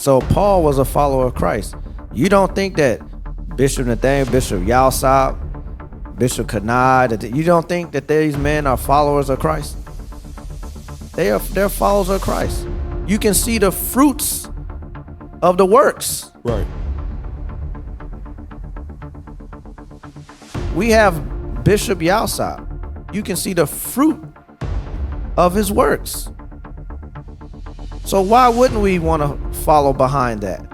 So Paul was a follower of Christ. You don't think that Bishop Nathaniel, Bishop Yalsop, Bishop Kanai, you don't think that these men are followers of Christ? They're followers of Christ. You can see the fruits of the works. Right. We have Bishop Yalsop. You can see the fruit of his works. So why wouldn't we want to follow behind that?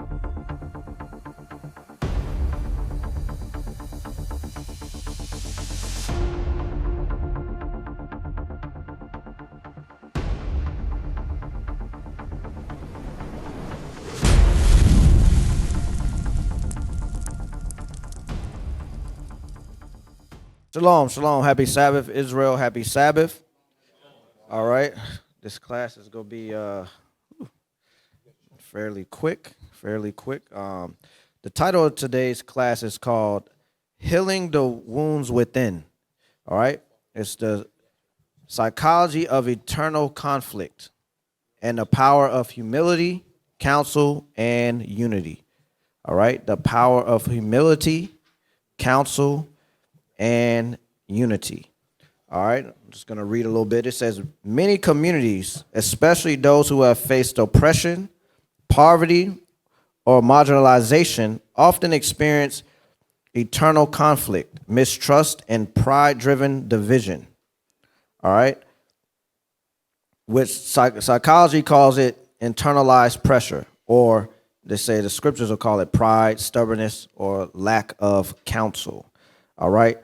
Shalom, shalom, happy Sabbath, Israel, happy Sabbath. All right, this class is going to be fairly quick. The title of today's class is called Healing the Wounds Within. All right, it's the psychology of eternal conflict and the power of humility, counsel, and unity. All right, the power of humility, counsel, and unity. All right, I'm just going to read a little bit. It says, many communities, especially those who have faced oppression, poverty, or marginalization, often experience eternal conflict, mistrust, and pride-driven division. All right, which psychology calls it internalized pressure, or they say the scriptures will call it pride, stubbornness, or lack of counsel. All right.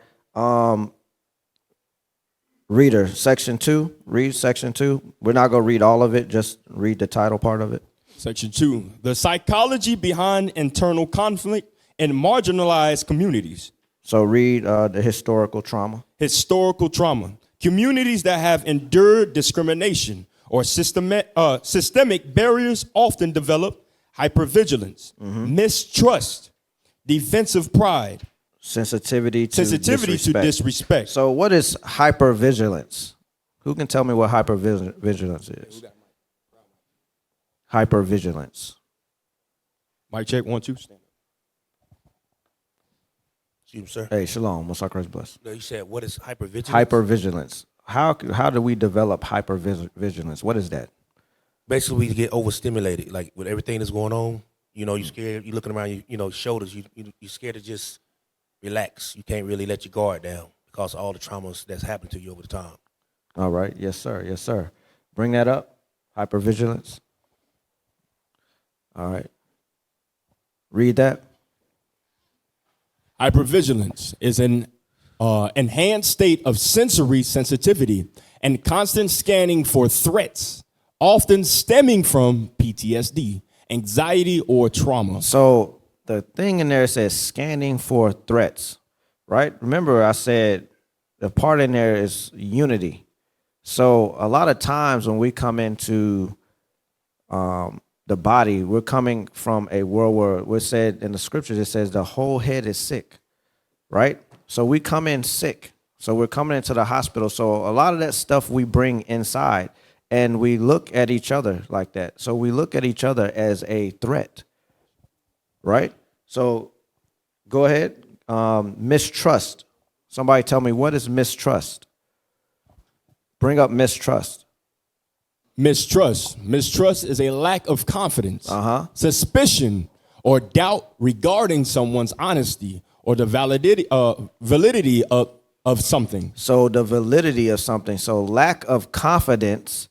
Reader, section 2. Read section 2. We're not going to read all of it. Just read the title part of it. Section 2. The psychology behind internal conflict in marginalized communities. So read the historical trauma. Historical trauma. Communities that have endured discrimination or systemic barriers often develop hypervigilance, mistrust, defensive pride, sensitivity to disrespect. So what is hypervigilance? Who can tell me what hypervigilance is? Hypervigilance. Mic check, 1, 2. Stand up. Excuse me, sir. Hey, shalom. Most Christ bless. No, you said what is hypervigilance? Hypervigilance. How do we develop hypervigilance? What is that? Basically, we get overstimulated. Like with everything that's going on, you know, you're scared. You're looking around, your shoulders. You're scared to just relax. You can't really let your guard down because of all the traumas that's happened to you over the time. All right. Yes, sir. Yes, sir. Bring that up. Hypervigilance. All right. Read that. Hypervigilance is an enhanced state of sensory sensitivity and constant scanning for threats, often stemming from PTSD, anxiety, or trauma. So the thing in there says scanning for threats, right? Remember I said the part in there is unity. So a lot of times when we come into the body, we're coming from a world where we're said in the scriptures, it says the whole head is sick, right? So we come in sick. So we're coming into the hospital. So a lot of that stuff we bring inside and we look at each other like that. So we look at each other as a threat. Right? So go ahead. Mistrust. Somebody tell me, what is mistrust? Bring up mistrust. Mistrust. Mistrust is a lack of confidence, suspicion, or doubt regarding someone's honesty or the validity of something. So the validity of something. So lack of confidence,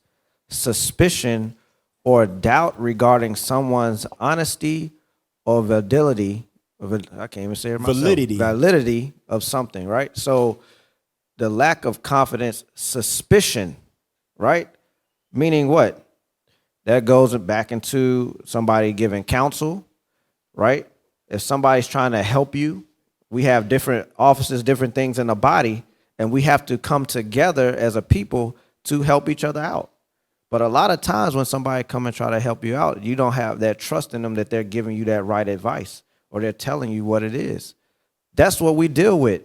suspicion, or doubt regarding someone's honesty or validity, I can't even say it myself. Validity of something, right? So the lack of confidence, suspicion, right? Meaning what? That goes back into somebody giving counsel, right? If somebody's trying to help you, we have different offices, different things in the body, and we have to come together as a people to help each other out. But a lot of times when somebody come and try to help you out, you don't have that trust in them that they're giving you that right advice or they're telling you what it is. That's what we deal with,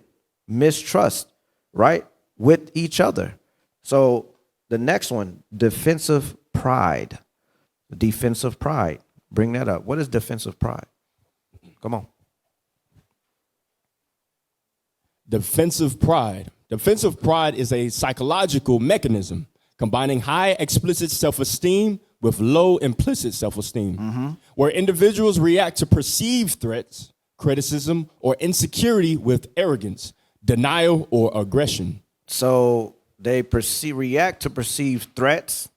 mistrust, right, with each other. So the next one, defensive pride. Defensive pride. Bring that up. What is defensive pride? Come on. Defensive pride. Defensive pride is a psychological mechanism combining high explicit self-esteem with low implicit self-esteem, where individuals react to perceived threats, criticism, or insecurity with arrogance, denial, or aggression. So they react to perceived threats,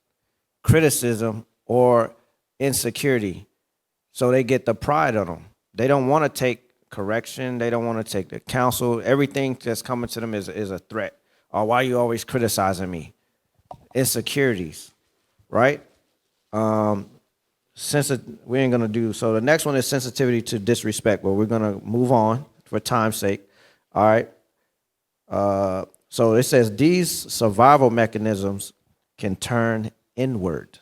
criticism, or insecurity. So they get the pride on them. They don't want to take correction. They don't want to take the counsel. Everything that's coming to them is a threat. Or why are you always criticizing me? Insecurities, right? We ain't gonna do so. The next one is sensitivity to disrespect, but we're gonna move on for time's sake. All right. So it says these survival mechanisms can turn inward,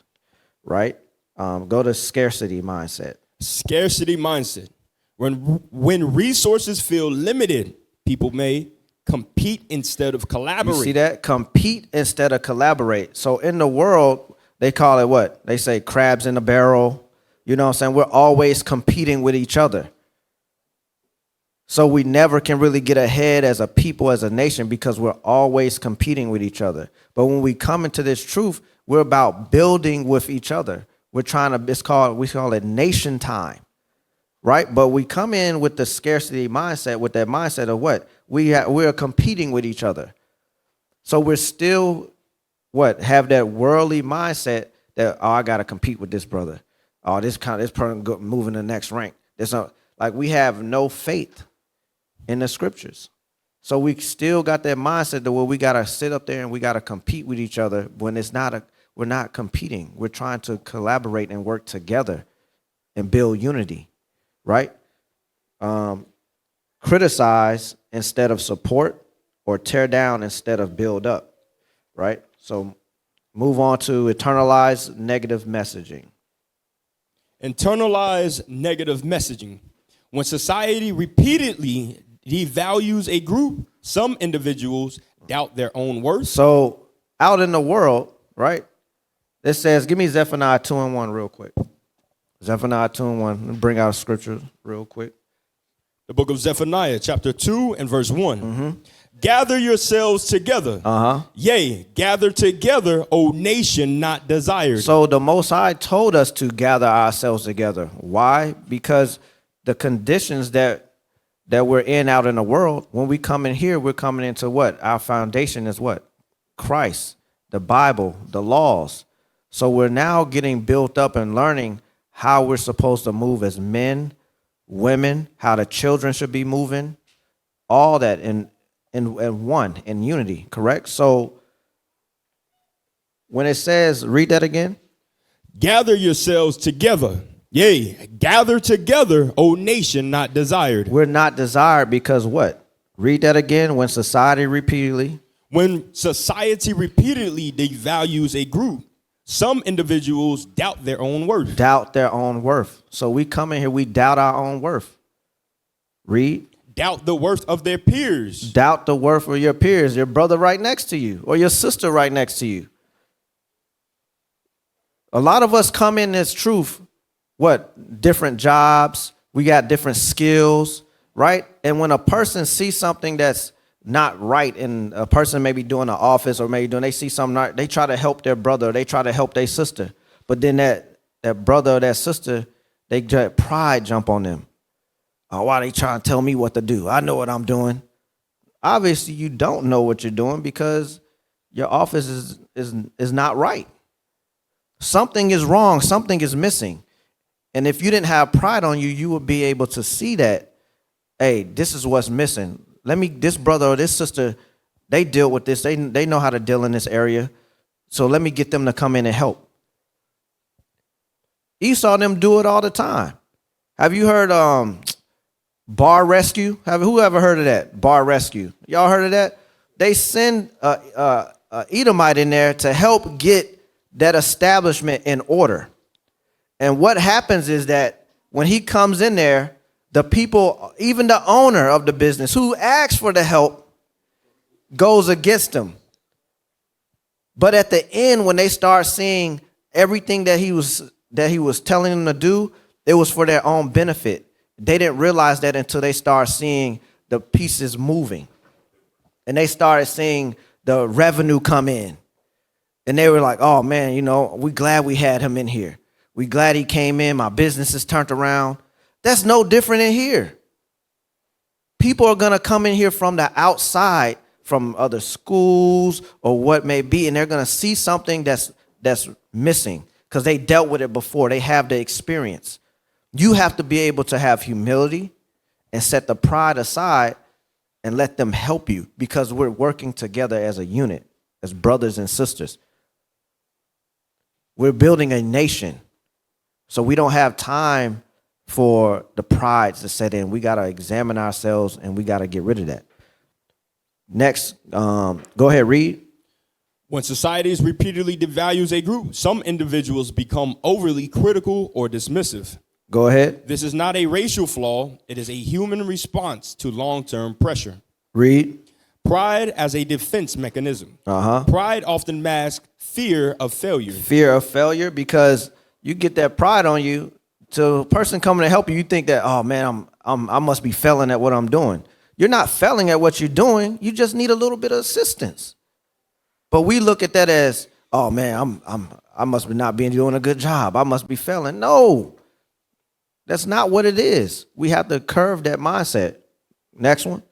right? Go to scarcity mindset. Scarcity mindset. When resources feel limited, people may compete instead of collaborate. You see that? Compete instead of collaborate. So in the world, they call it what? They say crabs in a barrel. You know what I'm saying? We're always competing with each other. So we never can really get ahead as a people, as a nation, because we're always competing with each other. But when we come into this truth, we're about building with each other. We're trying to, we call it nation time, right? But we come in with the scarcity mindset, with that mindset of what? We're competing with each other. So we're still, have that worldly mindset that, oh, I got to compete with this brother. Oh, this person moving the next rank. We have no faith in the scriptures. So we still got that mindset that we got to sit up there and we got to compete with each other when we're not competing. We're trying to collaborate and work together and build unity, right? Criticize instead of support, or tear down instead of build up, right? So move on to internalize negative messaging. Internalize negative messaging. When society repeatedly devalues a group, some individuals doubt their own worth. So out in the world, right, it says, give me Zephaniah 2:1 real quick. Zephaniah 2:1. Let me bring out a scripture real quick. The book of Zephaniah, chapter 2 and verse 1. Gather yourselves together. Yea, gather together, O nation not desired. So the Most High told us to gather ourselves together. Why? Because the conditions that we're in out in the world, when we come in here, we're coming into what? Our foundation is what? Christ, the Bible, the laws. So we're now getting built up and learning how we're supposed to move as men, women, how the children should be moving, all that in unity, correct? So when it says, read that again. Gather yourselves together. Yea, gather together, O nation not desired. We're not desired because what? Read that again. When society repeatedly devalues a group, some individuals doubt their own worth. Doubt their own worth. So we come in here, we doubt our own worth. Read. Doubt the worth of their peers. Doubt the worth of your peers, your brother right next to you or your sister right next to you. A lot of us come in this truth, different jobs, we got different skills, right? And when a person sees something that's not right, and a person may be doing an office or they see something not, they try to help their brother, they try to help their sister. But then that brother or that sister, pride jump on them. Oh, why they trying to tell me what to do? I know what I'm doing. Obviously, you don't know what you're doing because your office is not right. Something is wrong. Something is missing. And if you didn't have pride on you, you would be able to see that, hey, this is what's missing. This brother or this sister, they deal with this. They know how to deal in this area. So let me get them to come in and help. You saw them do it all the time. Have you heard bar rescue? Who ever heard of that? Bar rescue. Y'all heard of that? They send a Edomite in there to help get that establishment in order. And what happens is that when he comes in there, the people, even the owner of the business who asked for the help, goes against him. But at the end, when they start seeing everything that he was that he was telling them to do, it was for their own benefit. They didn't realize that until they started seeing the pieces moving. And they started seeing the revenue come in. And they were like, oh, man, you know, we glad we had him in here. We glad he came in. My business is turned around. That's no different in here. People are going to come in here from the outside, from other schools or what may be, and they're going to see something that's missing because they dealt with it before. They have the experience. You have to be able to have humility and set the pride aside and let them help you, because we're working together as a unit, as brothers and sisters. We're building a nation. So we don't have time for the pride to set in. We got to examine ourselves, and we got to get rid of that. Next, go ahead, read. When society repeatedly devalues a group, some individuals become overly critical or dismissive. Go ahead. This is not a racial flaw. It is a human response to long-term pressure. Read. Pride as a defense mechanism. Pride often masks fear of failure. Fear of failure, because you get that pride on you. To a person coming to help you, you think that, oh man, I must be failing at what I'm doing. You're not failing at what you're doing. You just need a little bit of assistance. But we look at that as, oh man, I must be not being doing a good job. I must be failing. No, that's not what it is. We have to curve that mindset. Next one.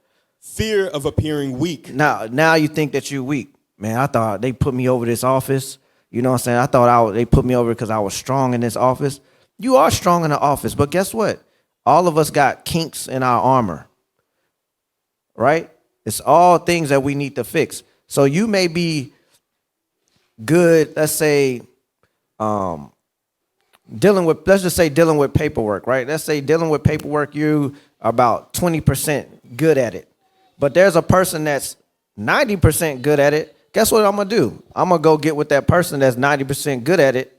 Fear of appearing weak. Now you think that you're weak. Man, I thought they put me over this office. You know what I'm saying? I thought they put me over because I was strong in this office. You are strong in the office, but guess what? All of us got kinks in our armor, right? It's all things that we need to fix. So you may be good, let's say, let's just say dealing with paperwork, right? Let's say dealing with paperwork, you are about 20% good at it. But there's a person that's 90% good at it. Guess what I'm going to do? I'm going to go get with that person that's 90% good at it.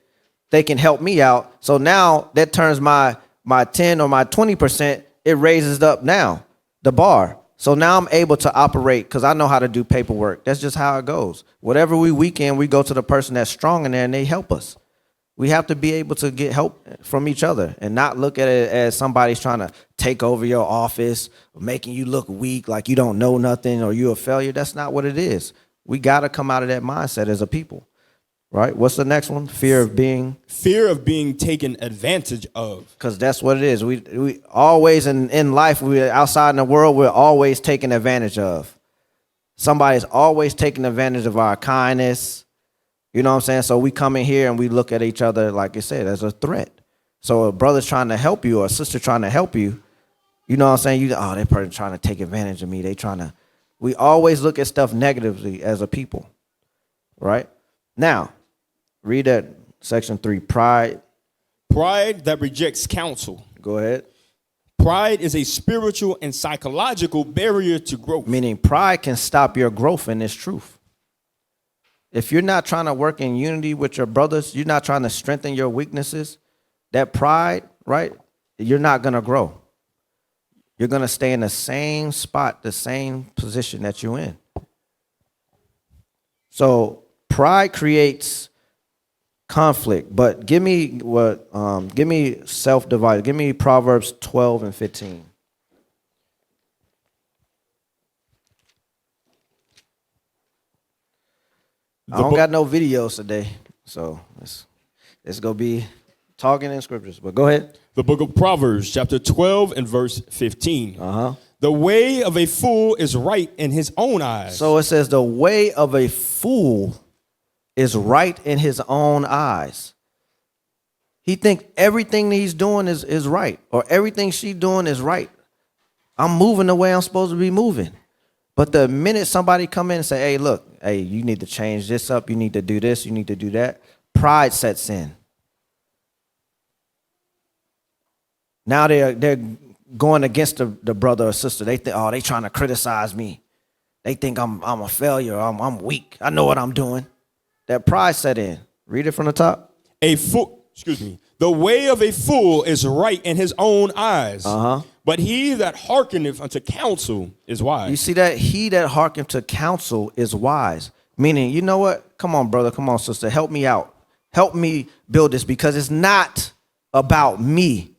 They can help me out. So now that turns my 10 or my 20%, it raises up now, the bar. So now I'm able to operate because I know how to do paperwork. That's just how it goes. Whatever we weak in, we go to the person that's strong in there and they help us. We have to be able to get help from each other and not look at it as somebody's trying to take over your office, making you look weak, like you don't know nothing or you're a failure. That's not what it is. We got to come out of that mindset as a people, right? What's the next one? Fear of being taken advantage of. Because that's what it is. We always in life, we're outside in the world, we're always taken advantage of. Somebody's always taking advantage of our kindness. You know what I'm saying? So we come in here and we look at each other, like I said, as a threat. So a brother's trying to help you or a sister trying to help you, you know what I'm saying? That person trying to take advantage of me. We always look at stuff negatively as a people, right? Now, read that section 3, pride. Pride that rejects counsel. Go ahead. Pride is a spiritual and psychological barrier to growth. Meaning pride can stop your growth in this truth. If you're not trying to work in unity with your brothers, you're not trying to strengthen your weaknesses, that pride, right, you're not going to grow. You're going to stay in the same spot, the same position that you're in. So pride creates conflict, but give me self-divided. Give me Proverbs 12 and 15. I don't got no videos today, so it's going to be talking in scriptures, but go ahead. The book of Proverbs, chapter 12 and verse 15. The way of a fool is right in his own eyes. So it says the way of a fool is right in his own eyes. He thinks everything that he's doing is right, or everything she's doing is right. I'm moving the way I'm supposed to be moving. But the minute somebody come in and say, hey, look, you need to change this up, you need to do this, you need to do that, pride sets in. Now they're going against the brother or sister. They think, they trying to criticize me. They think I'm a failure, I'm weak. I know what I'm doing. That pride set in. Read it from the top. The way of a fool is right in his own eyes. But he that hearkeneth unto counsel is wise. You see that? He that hearkeneth to counsel is wise. Meaning, you know what? Come on, brother. Come on, sister. Help me out. Help me build this, because it's not about me.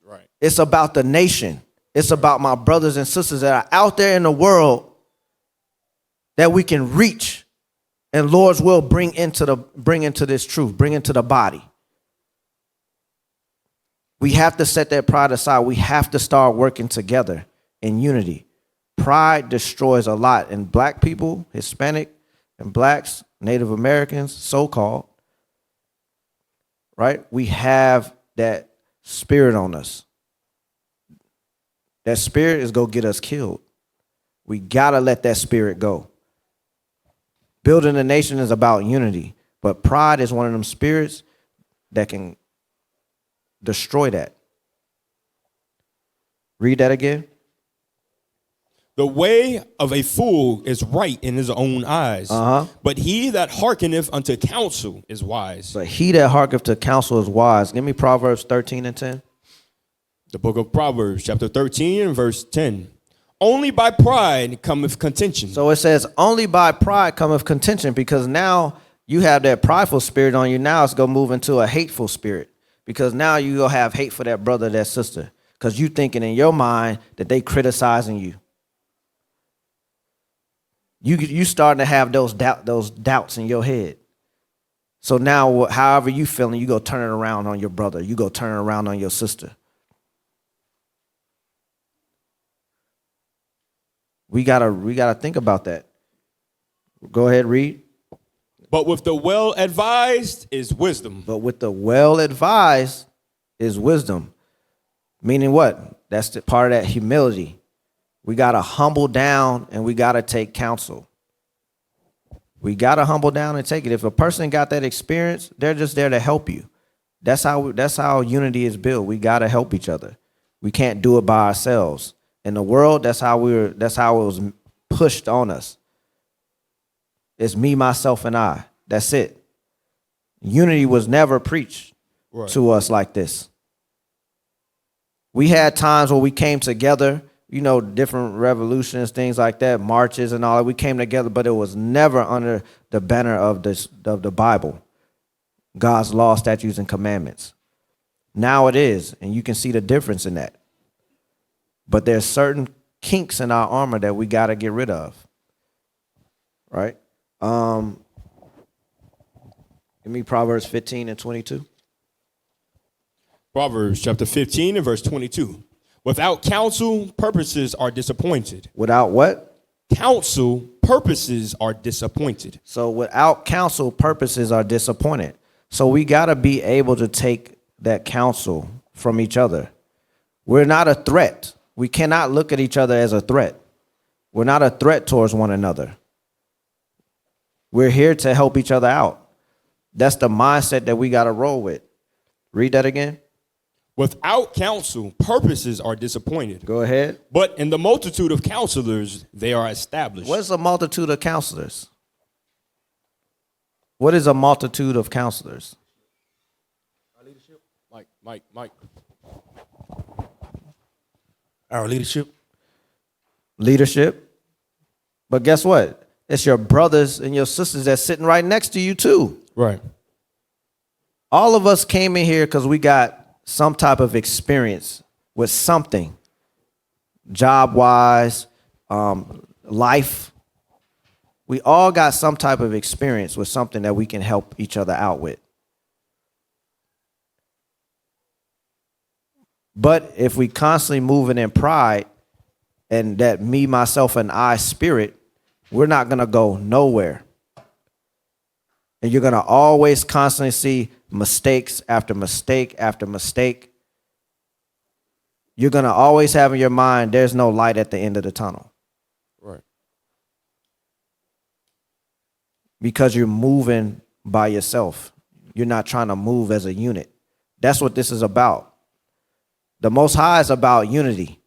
Right. It's about the nation. It's about my brothers and sisters that are out there in the world that we can reach, and Lord's will bring into this truth, bring into the body. We have to set that pride aside. We have to start working together in unity. Pride destroys a lot. And black people, Hispanic and blacks, Native Americans, so-called, right? We have that spirit on us. That spirit is going to get us killed. We got to let that spirit go. Building a nation is about unity, but pride is one of them spirits that can destroy that. Read that again. The way of a fool is right in his own eyes, but he that hearkeneth unto counsel is wise. But he that hearkeneth to counsel is wise. Give me Proverbs 13 and 10. The book of Proverbs, chapter 13 and verse 10. Only by pride cometh contention. So it says, only by pride cometh contention, because now you have that prideful spirit on you. Now it's going to move into a hateful spirit, because now you going to have hate for that brother, that sister, because you thinking in your mind that they criticizing you. You starting to have those doubts in your head. So now, however you feeling, you go turn it around on your brother. You go turn it around on your sister. We gotta think about that. Go ahead, read. But with the well advised is wisdom. But with the well advised is wisdom. Meaning what? That's the part of that humility. We gotta humble down and we gotta take counsel. We gotta humble down and take it. If a person got that experience, they're just there to help you. That's how unity is built. We gotta help each other. We can't do it by ourselves. In the world, that's how it was pushed on us. It's me, myself, and I. That's it. Unity was never preached to us like this. We had times where we came together, different revolutions, things like that, marches and all that. We came together, but it was never under the banner of the Bible, God's law, statutes, and commandments. Now it is, and you can see the difference in that. But there's certain kinks in our armor that we got to get rid of. Right? Give me Proverbs 15 and 22. Proverbs chapter 15 and verse 22. Without counsel, purposes are disappointed. Without what? Counsel, purposes are disappointed. So without counsel, purposes are disappointed. So we got to be able to take that counsel from each other. We're not a threat. We cannot look at each other as a threat. We're not a threat towards one another. We're here to help each other out. That's the mindset that we got to roll with. Read that again. Without counsel, purposes are disappointed. Go ahead. But in the multitude of counselors, they are established. What is a multitude of counselors? What is a multitude of counselors? Our leadership. Mike. Our leadership. Leadership. But guess what? It's your brothers and your sisters that's sitting right next to you too. Right. All of us came in here because we got some type of experience with something, job-wise, life. We all got some type of experience with something that we can help each other out with. But if we constantly moving in pride and that me, myself, and I spirit, we're not going to go nowhere. And you're going to always constantly see mistakes after mistake after mistake. You're going to always have in your mind, there's no light at the end of the tunnel. Right. Because you're moving by yourself. You're not trying to move as a unit. That's what this is about. The Most High is about unity.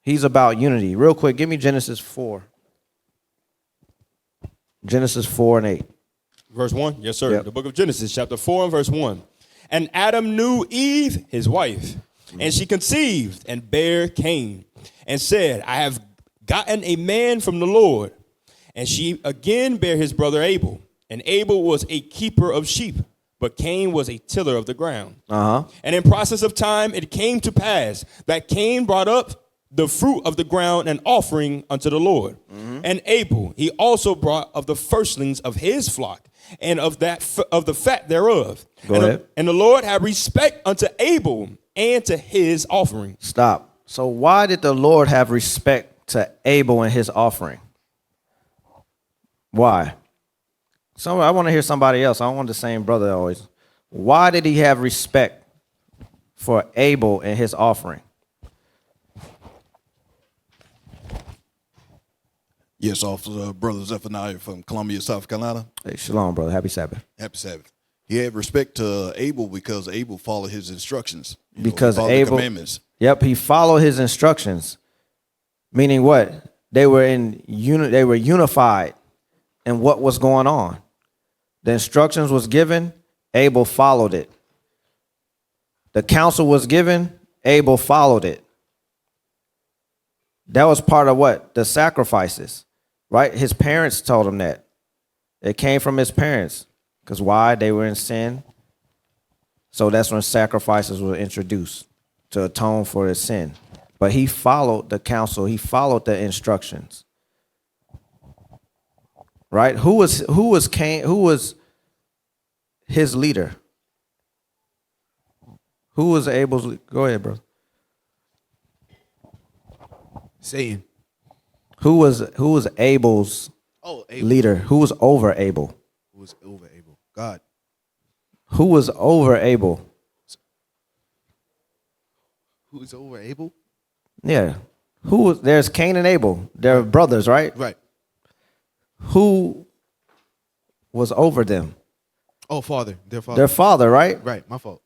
He's about unity. Real quick, give me Genesis 4. Genesis 4 and 8. Verse 1? Yes, sir. Yep. The book of Genesis, chapter 4 and verse 1. And Adam knew Eve, his wife, and she conceived and bare Cain, and said, I have gotten a man from the Lord. And she again bare his brother Abel. And Abel was a keeper of sheep, but Cain was a tiller of the ground. And in process of time, it came to pass that Cain brought up the fruit of the ground an offering unto the Lord. And Abel, he also brought of the firstlings of his flock and of the fat thereof. Go ahead. And the Lord had respect unto Abel and to his offering. Stop. So why did the Lord have respect to Abel and his offering? Why? I want to hear somebody else. I don't want the same brother always. Why did he have respect for Abel and his offering? Yes, Officer Brother Zephaniah from Columbia, South Carolina. Hey, shalom, brother. Happy Sabbath. Happy Sabbath. He had respect to Abel because Abel followed his instructions. Because followed Abel, the commandments. Yep, he followed his instructions. Meaning what? They were they were unified in what was going on. The instructions was given, Abel followed it. The counsel was given, Abel followed it. That was part of what? The sacrifices, right? His parents told him that. It came from his parents. Because why? They were in sin. So that's when sacrifices were introduced to atone for his sin. But he followed the counsel. He followed the instructions. Right? Who was Cain? Who was his leader? Who was Abel's? Go ahead, bro. Satan. Who was Abel's leader? Who was over Abel? Who was over Abel? God. Who was over Abel? Who is over Abel? Yeah. There's Cain and Abel. They're brothers, right? Right. Who was over them? Oh, father. Their father. Their father, right? Right. My fault.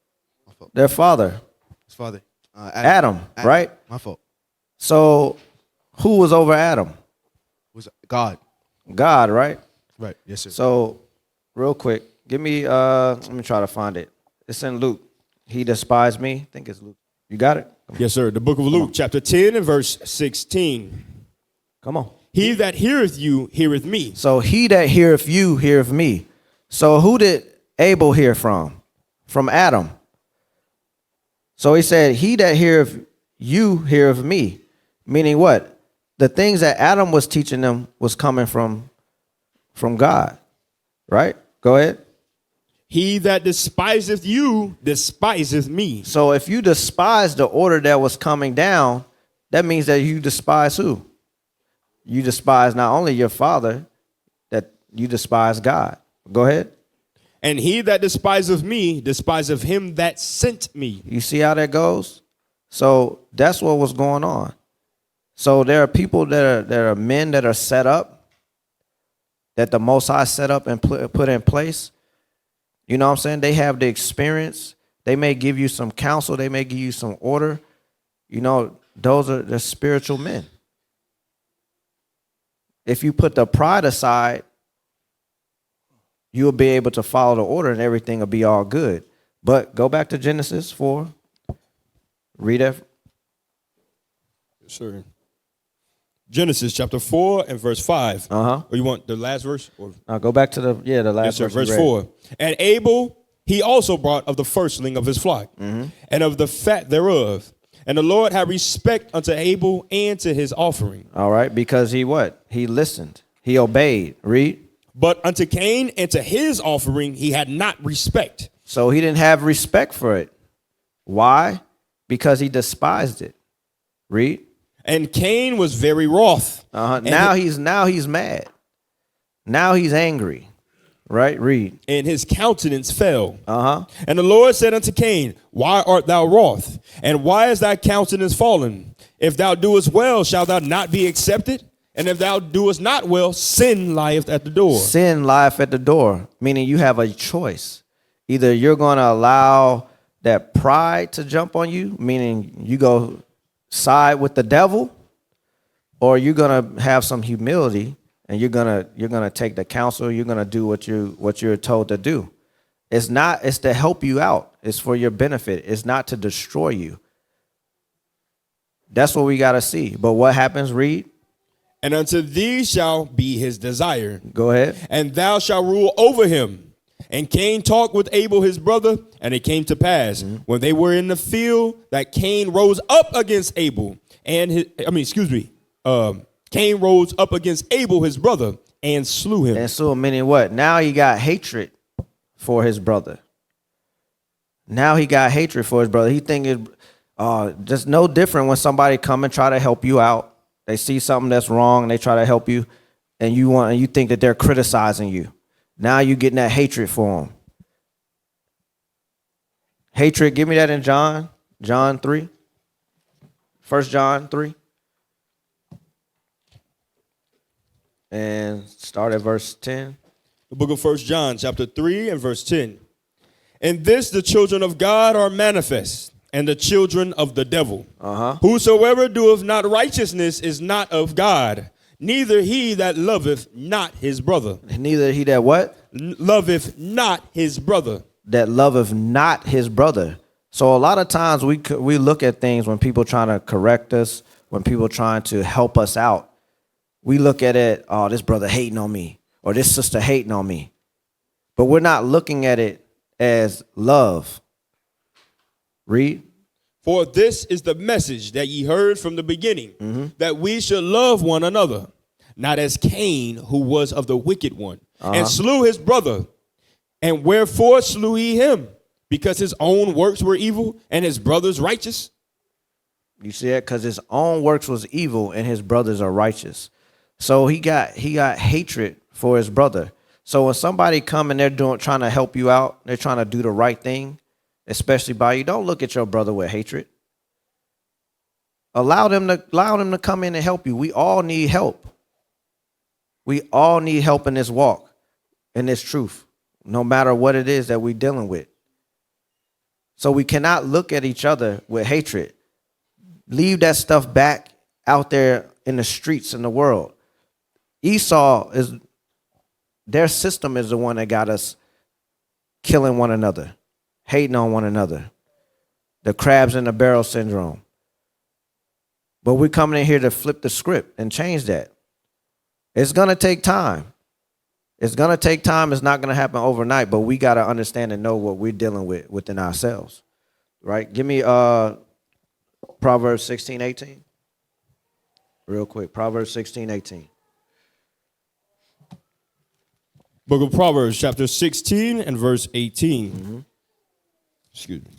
My fault. Their father. His father. Adam, right? My fault. So who was over Adam? Was God. God, right? Right. Yes, sir. So real quick, give me let me try to find it. It's in Luke. He despised me. I think it's Luke. You got it? Yes, sir. The book of Luke, chapter 10 and verse 16. Come on. He that heareth you heareth me. So he that heareth you heareth me. So who did Abel hear from? From Adam. So he said, he that heareth you heareth me. Meaning what? The things that Adam was teaching them was coming from God. Right? Go ahead. He that despiseth you despiseth me. So if you despise the order that was coming down, that means that you despise who? You despise not only your father, that you despise God. Go ahead. And he that despiseth me despiseth him that sent me. You see how that goes? So that's what was going on. So there are people that are men that are set up, that the Most High set up and put in place. You know what I'm saying? They have the experience. They may give you some counsel. They may give you some order. You know, those are the spiritual men. If you put the pride aside, you'll be able to follow the order and everything will be all good. But go back to Genesis 4. Read it. Yes, sir. Genesis chapter 4 and verse 5. Uh-huh. Or you want the last verse? Or? Now go back to the last Yes, sir. verse. Verse 4. And Abel, he also brought of the firstling of his flock, and of the fat thereof. And the Lord had respect unto Abel and to his offering. All right, because he what? He listened. He obeyed. Read. But unto Cain and to his offering he had not respect. So he didn't have respect for it. Why? Because he despised it. Read. And Cain was very wroth. Now he's mad. Now he's angry. Right? Read. And his countenance fell. Uh-huh. And the Lord said unto Cain, why art thou wroth? And why is thy countenance fallen? If thou doest well, shalt thou not be accepted? And if thou doest not well, sin lieth at the door. Sin lieth at the door, meaning you have a choice. Either you're going to allow that pride to jump on you, meaning you go side with the devil, or you're going to have some humility and you're going to take the counsel, you're going to do what you're told to do. It's to help you out. It's for your benefit. It's not to destroy you. That's what we got to see. But what happens, read? and unto thee shall be his desire, Go ahead. and thou shalt rule over him. And Cain talked with Abel his brother, and it came to pass when they were in the field that Cain rose up against Abel, and Cain rose up against Abel his brother and slew him. And so meaning what? Now he got hatred for his brother. Now he got hatred for his brother. He think it just no different when somebody come and try to help you out. They see something that's wrong and they try to help you, and you think that they're criticizing you. Now you're getting that hatred for them. Hatred, give me that in John 3. 1 John 3. And start at verse 10. The book of 1 John, chapter 3 and verse 10. In this the children of God are manifest, and the children of the devil. Whosoever doeth not righteousness is not of God, neither he that loveth not his brother. Neither he that what? Loveth not his brother. That loveth not his brother. So a lot of times we look at things when people trying to correct us, when people trying to help us out. We look at it, oh, this brother hating on me, or this sister hating on me. But we're not looking at it as love. Read. For this is the message that ye heard from the beginning, that we should love one another, not as Cain, who was of the wicked one, and slew his brother. And wherefore slew he him? Because his own works were evil and his brother's righteous? You see that? Because his own works was evil and his brothers are righteous. So he got hatred for his brother. So when somebody come and they're trying to help you out, they're trying to do the right thing, especially by you, don't look at your brother with hatred. Allow them to come in and help you. We all need help. We all need help in this walk, in this truth, no matter what it is that we're dealing with. So we cannot look at each other with hatred. Leave that stuff back out there in the streets in the world. Esau their system is the one that got us killing one another, hating on one another. The crabs in the barrel syndrome. But we're coming in here to flip the script and change that. It's going to take time. It's going to take time. It's not going to happen overnight, but we got to understand and know what we're dealing with within ourselves. Right? Give me Proverbs 16:18. Real quick. Proverbs 16:18. Book of Proverbs, chapter 16 and verse 18. Excuse me.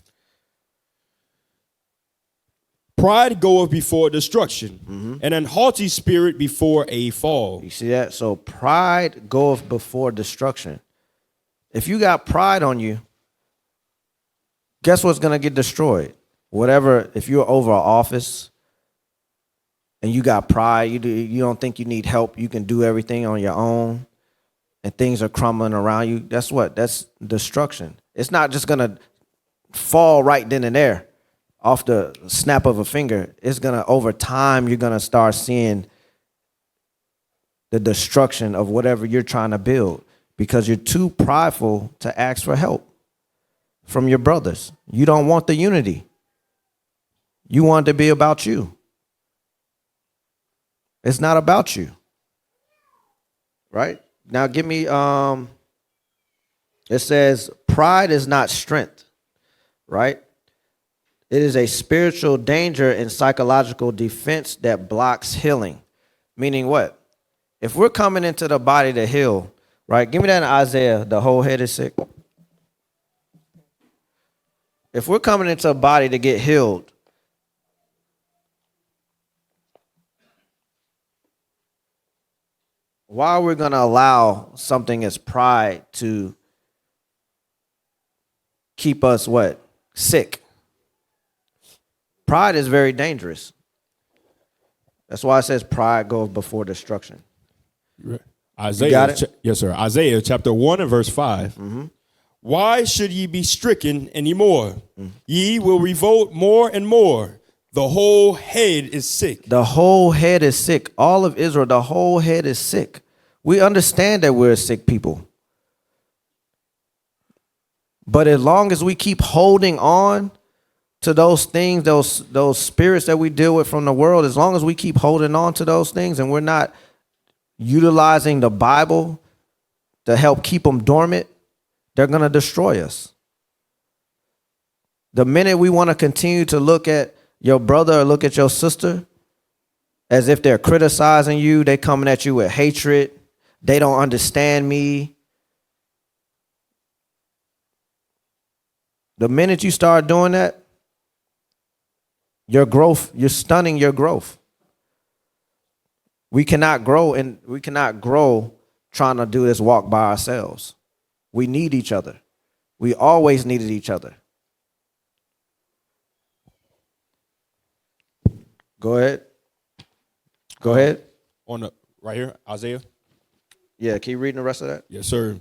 Pride goeth before destruction, and an haughty spirit before a fall. You see that? So pride goeth before destruction. If you got pride on you, guess what's going to get destroyed? Whatever, if you're over an office and you got pride, you don't think you need help, you can do everything on your own, and things are crumbling around you, that's what? That's destruction. It's not just going to fall right then and there off the snap of a finger. It's going to, over time, you're going to start seeing the destruction of whatever you're trying to build because you're too prideful to ask for help from your brothers. You don't want the unity. You want it to be about you. It's not about you. Right? Now give me, it says, pride is not strength, right? It is a spiritual danger and psychological defense that blocks healing. Meaning what? If we're coming into the body to heal, right? Give me that in Isaiah, the whole head is sick. If we're coming into a body to get healed, why are we going to allow something as pride to keep us what? Sick. Pride is very dangerous. That's why it says pride goes before destruction. Isaiah, yes, sir. Isaiah chapter 1 and verse 5. Why should ye be stricken any more? Ye will revolt more and more. The whole head is sick. The whole head is sick. All of Israel, the whole head is sick. We understand that we're sick people. But as long as we keep holding on to those things, those spirits that we deal with from the world, as long as we keep holding on to those things and we're not utilizing the Bible to help keep them dormant, they're going to destroy us. The minute we want to continue to look at your brother or look at your sister as if they're criticizing you, they coming at you with hatred, they don't understand me. The minute you start doing that, your growth, you're stunning your growth. We cannot grow trying to do this walk by ourselves. We need each other. We always needed each other. Go ahead. Go ahead. On the right here, Isaiah. Yeah, keep reading the rest of that. Yes, sir.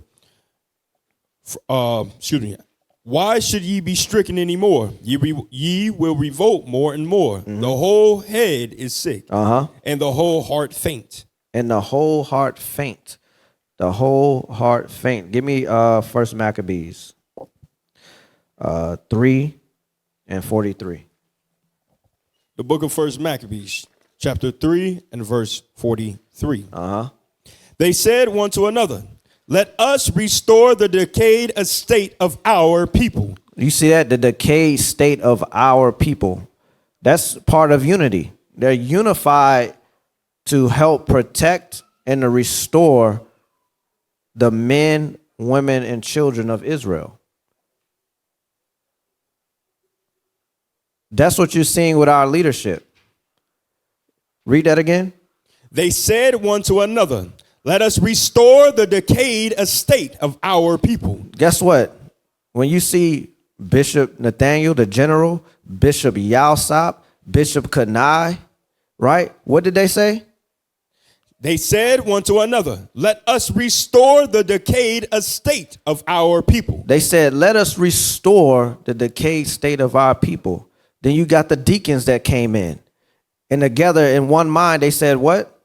Excuse me. Why should ye be stricken anymore? Ye will revolt more and more. The whole head is sick, and the whole heart faint. And the whole heart faint. The whole heart faint. Give me First Maccabees 3 and 43. The book of First Maccabees, chapter 3 and verse 43. They said one to another, let us restore the decayed estate of our people. You see that? The decayed state of our people. That's part of unity. They're unified to help protect and to restore the men, women, and children of Israel. That's what you're seeing with our leadership. Read that again. They said one to another, let us restore the decayed estate of our people. Guess what? When you see Bishop Nathaniel, the general, Bishop Yalsop, Bishop Kanai, right? What did they say? They said one to another, let us restore the decayed estate of our people. They said, let us restore the decayed state of our people. Then you got the deacons that came in. And together in one mind, they said what?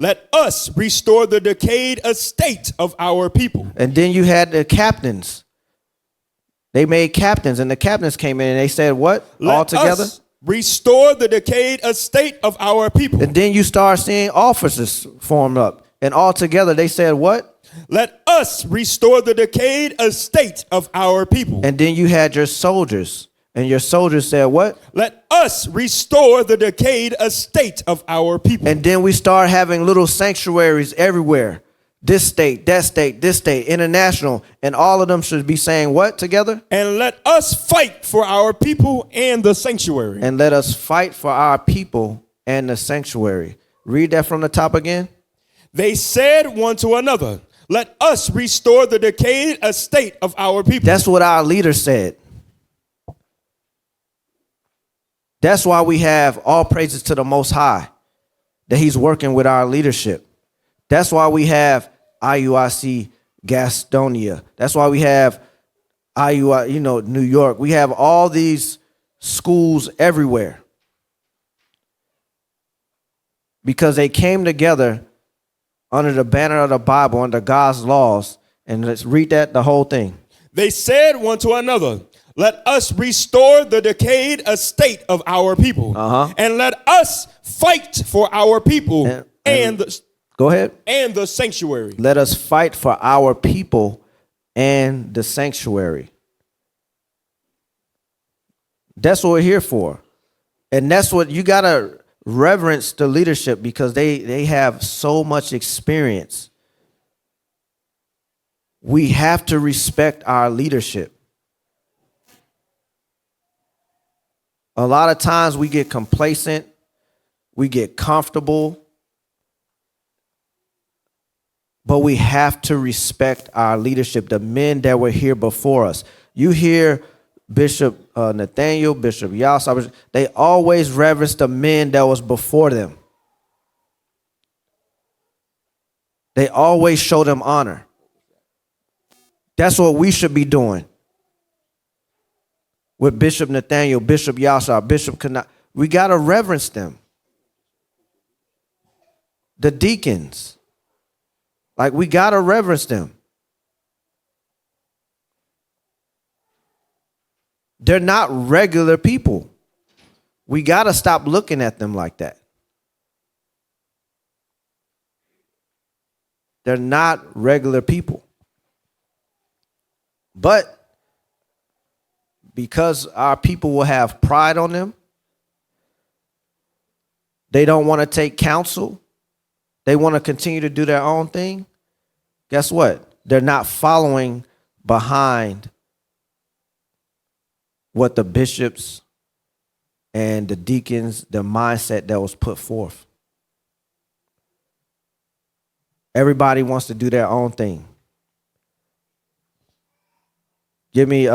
Let us restore the decayed estate of our people. And then you had the captains. They made captains, and the captains came in and they said what? All together? Us restore the decayed estate of our people. And then you start seeing officers formed up. And all together they said what? Let us restore the decayed estate of our people. And then you had your soldiers. And your soldiers said what? Let us restore the decayed estate of our people. And then we start having little sanctuaries everywhere. This state, that state, this state, international. And all of them should be saying what together? And let us fight for our people and the sanctuary. And let us fight for our people and the sanctuary. Read that from the top again. They said one to another, let us restore the decayed estate of our people. That's what our leader said. That's why we have all praises to the Most High, that he's working with our leadership. That's why we have IUIC Gastonia. That's why we have IUI, New York. We have all these schools everywhere because they came together under the banner of the Bible, under God's laws. And let's read that, the whole thing. They said one to another, let us restore the decayed estate of our people, and let us fight for our people go ahead. And the sanctuary. Let us fight for our people and the sanctuary. That's what we're here for. And that's what you got to reverence the leadership because they have so much experience. We have to respect our leadership. A lot of times we get complacent, we get comfortable, but we have to respect our leadership, the men that were here before us. You hear Bishop Nathaniel, Bishop Yasser, they always reverence the men that was before them. They always show them honor. That's what we should be doing. With Bishop Nathaniel, Bishop Yasser, Bishop Kana, we got to reverence them. The deacons, like we got to reverence them. They're not regular people. We got to stop looking at them like that. They're not regular people. But because our people will have pride on them, they don't want to take counsel, they want to continue to do their own thing, guess what? They're not following behind what the bishops and the deacons, the mindset that was put forth. Everybody wants to do their own thing. Give me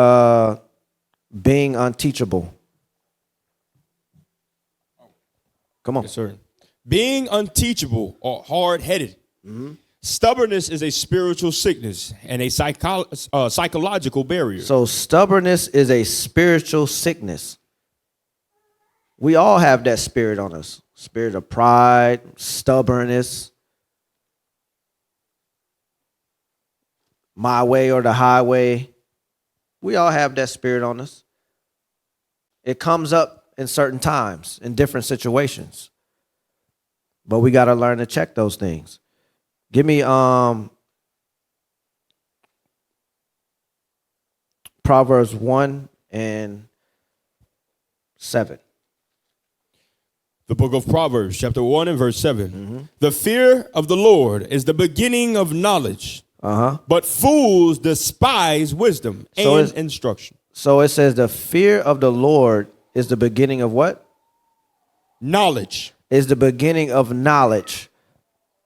being unteachable. Come on. Yes, sir. Being unteachable or hard-headed. Stubbornness is a spiritual sickness and a psychological barrier. So stubbornness is a spiritual sickness. We all have that spirit on us. Spirit of pride, stubbornness. My way or the highway. We all have that spirit on us. It comes up in certain times, in different situations. But we got to learn to check those things. Give me Proverbs 1 and 7. The book of Proverbs, chapter 1 and verse 7. The fear of the Lord is the beginning of knowledge, but fools despise wisdom and instruction. So it says the fear of the Lord is the beginning of what? Knowledge. Is the beginning of knowledge.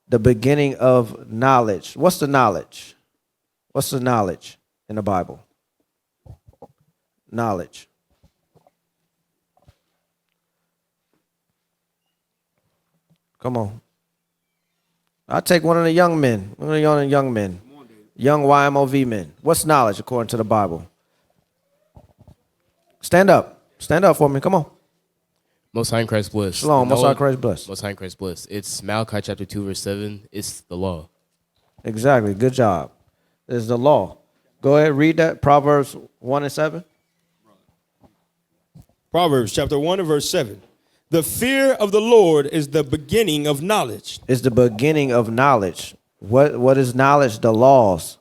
The beginning of knowledge. What's the knowledge? What's the knowledge in the Bible? Knowledge. Come on. I'll take one of the young men. One of the young men. Young YMOV men. What's knowledge according to the Bible? Stand up. Stand up for me. Come on. Most High in Christ bless. Shalom. Most High in Christ bless. Most High in Christ bless. It's Malachi chapter 2 verse 7. It's the law. Exactly. Good job. It's the law. Go ahead, read that. Proverbs 1 and 7. Proverbs chapter 1 and verse 7. The fear of the Lord is the beginning of knowledge. It's the beginning of knowledge. What is knowledge? The laws.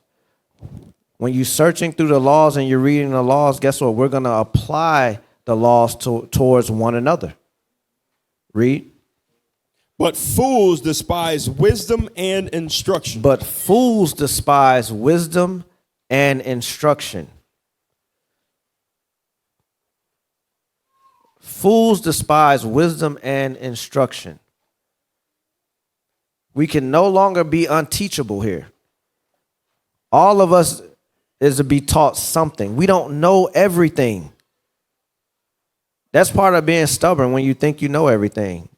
When you're searching through the laws and you're reading the laws, guess what? We're going to apply the laws towards one another. Read. But fools despise wisdom and instruction. But fools despise wisdom and instruction. Fools despise wisdom and instruction. We can no longer be unteachable here. All of us is to be taught something. We don't know everything. That's part of being stubborn when you think you know everything.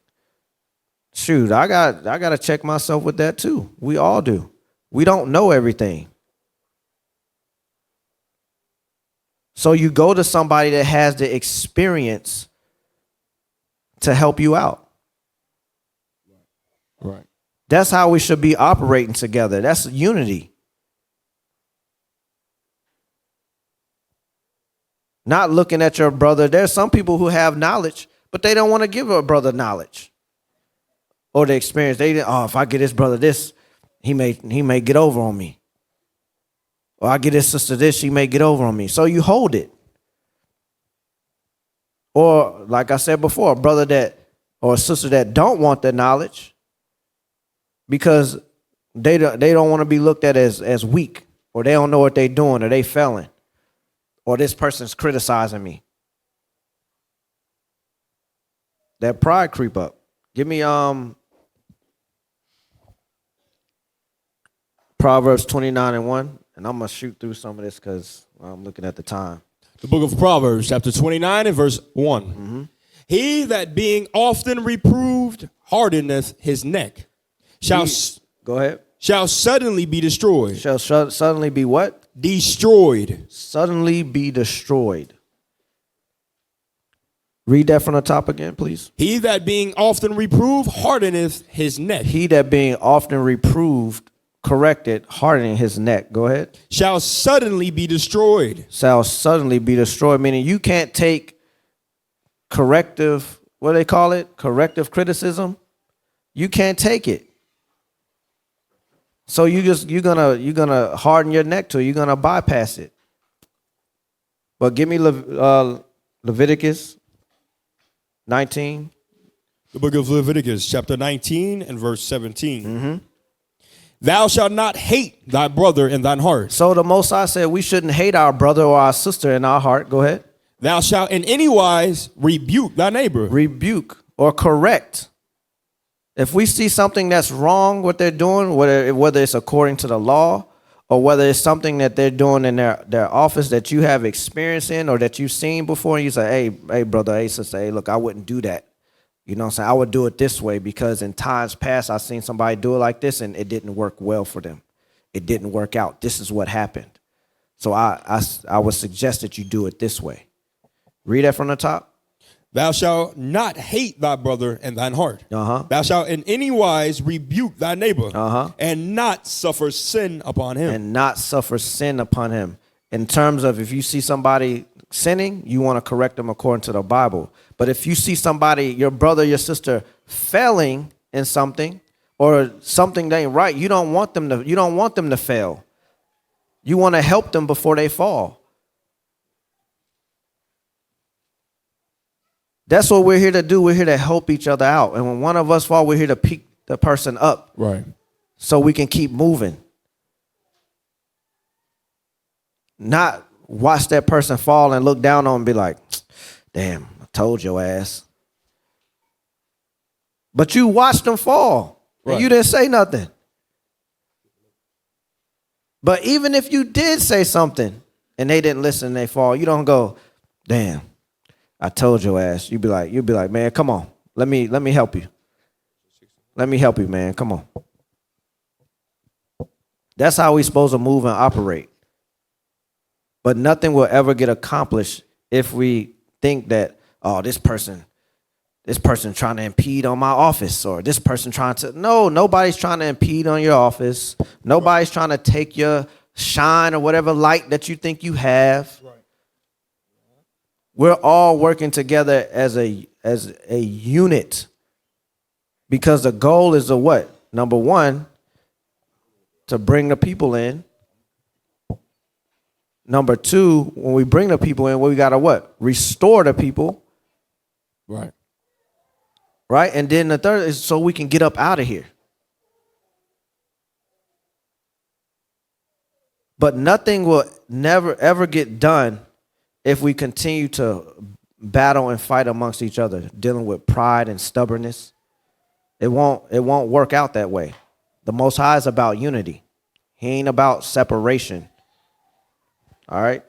Shoot, I got to check myself with that too. We all do. We don't know everything. So you go to somebody that has the experience to help you out. Right. That's how we should be operating together. That's unity. Not looking at your brother. There's some people who have knowledge, but they don't want to give a brother knowledge or the experience. If I get this brother this, he may get over on me. Or I get his sister this, she may get over on me. So you hold it. Or like I said before, a brother that or a sister that don't want the knowledge because they don't want to be looked at as weak, or they don't know what they're doing, or they failing, or this person's criticizing me. That pride creep up. Give me Proverbs 29 and 1, and I'm gonna shoot through some of this because I'm looking at the time. The book of Proverbs, chapter 29 and verse 1. He that being often reproved hardeneth his neck shall suddenly be destroyed. Shall suddenly be what? Destroyed. Suddenly be destroyed. Read that from the top again, please. He that being often reproved hardeneth his neck. He that being often reproved corrected, hardening his neck. Go ahead. shall suddenly be destroyed. Shall suddenly be destroyed, meaning you can't take corrective, what do they call it? Corrective criticism. You can't take it. So you're gonna harden your neck to it. You're gonna bypass it. But give me Leviticus 19. The book of Leviticus, chapter 19 and verse 17. Thou shalt not hate thy brother in thine heart. So the Most High said we shouldn't hate our brother or our sister in our heart. Go ahead. Thou shalt in any wise rebuke thy neighbor. Rebuke or correct. If we see something that's wrong, what they're doing, whether it's according to the law or whether it's something that they're doing in their office that you have experience in or that you've seen before, and you say, hey, brother, hey, sister, hey, look, I wouldn't do that. You know what I'm saying? I would do it this way because in times past, I've seen somebody do it like this and it didn't work well for them. It didn't work out. This is what happened. So I would suggest that you do it this way. Read that from the top. Thou shalt not hate thy brother in thine heart. Thou shalt in any wise rebuke thy neighbor and not suffer sin upon him. And not suffer sin upon him. In terms of if you see somebody sinning, you want to correct them according to the Bible. But if you see somebody, your brother, your sister, failing in something or something that ain't right, you don't want them to fail. You want to help them before they fall. That's what we're here to do. We're here to help each other out. And when one of us fall, we're here to pick the person up. Right. So we can keep moving. Not watch that person fall and look down on and be like, damn, I told your ass. But you watched them fall. Right. And you didn't say nothing. But even if you did say something and they didn't listen and they fall, you don't go, damn, I told your ass. You'd be like, man, come on. Let me help you. Let me help you, man. Come on. That's how we're supposed to move and operate. But nothing will ever get accomplished if we think that, oh, this person trying to impede on my office, or this person trying to. No, nobody's trying to impede on your office. Nobody's trying to take your shine or whatever light that you think you have. Right. We're all working together as a unit because the goal is to what? Number one, to bring the people in. Number two, when we bring the people in, we got to what? Restore the people. Right. Right? And then the third is so we can get up out of here. But nothing will never, ever get done if we continue to battle and fight amongst each other, dealing with pride and stubbornness. It won't work out that way. The Most High is about unity. He ain't about separation. All right?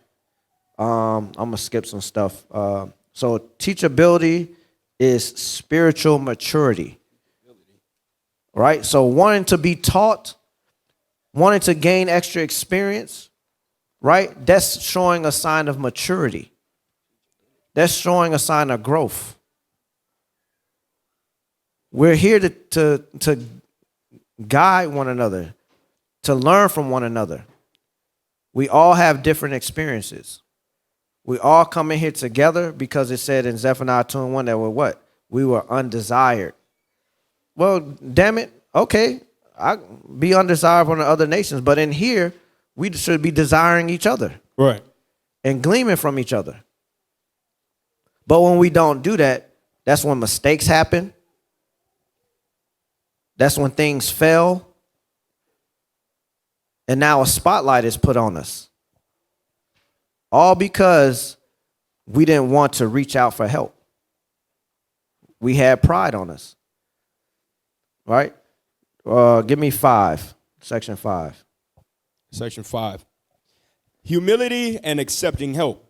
I'm going to skip some stuff. So teachability is spiritual maturity. Right? So wanting to be taught, wanting to gain extra experience, right? That's showing a sign of maturity. That's showing a sign of growth. We're here to guide one another, to learn from one another. We all have different experiences. We all come in here together because it said in Zephaniah 2:1 that we're what? We were undesired. Well, damn it. Okay, I be undesirable in other nations, but in here, we should be desiring each other. Right. And gleaming from each other. But when we don't do that, that's when mistakes happen. That's when things fail. And now a spotlight is put on us. All because we didn't want to reach out for help. We had pride on us. Right? Give me 5, section 5. Section 5. Humility and accepting help.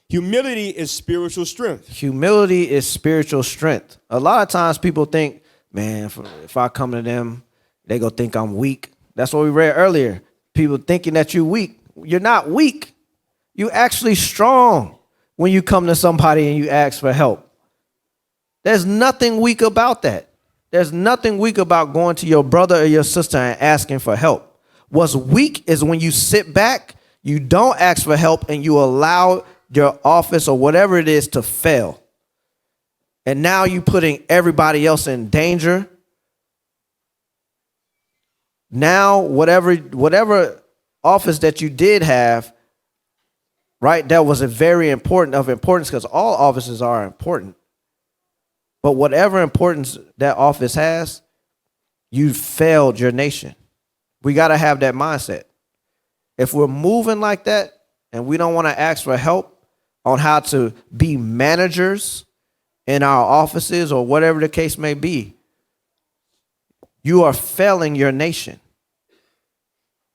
Humility is spiritual strength. Humility is spiritual strength. A lot of times people think, man, if I come to them, they go think I'm weak. That's what we read earlier. People thinking that you're weak. You're not weak. You're actually strong when you come to somebody and you ask for help. There's nothing weak about that. There's nothing weak about going to your brother or your sister and asking for help. What's weak is when you sit back, you don't ask for help, and you allow your office or whatever it is to fail. And now you're putting everybody else in danger. Now, whatever office that you did have, right, that was a very important of importance, because all offices are important. But whatever importance that office has, you failed your nation. We got to have that mindset. If we're moving like that and we don't want to ask for help on how to be managers in our offices or whatever the case may be, you are failing your nation.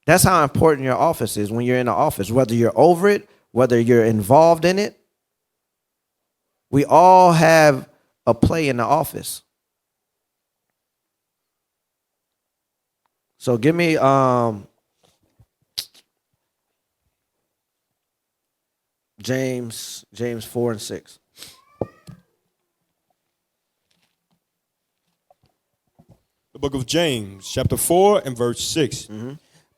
That's how important your office is when you're in the office, whether you're over it, whether you're involved in it. We all have a play in the office. So give me James 4 and 6. The book of James, chapter 4 and verse 6.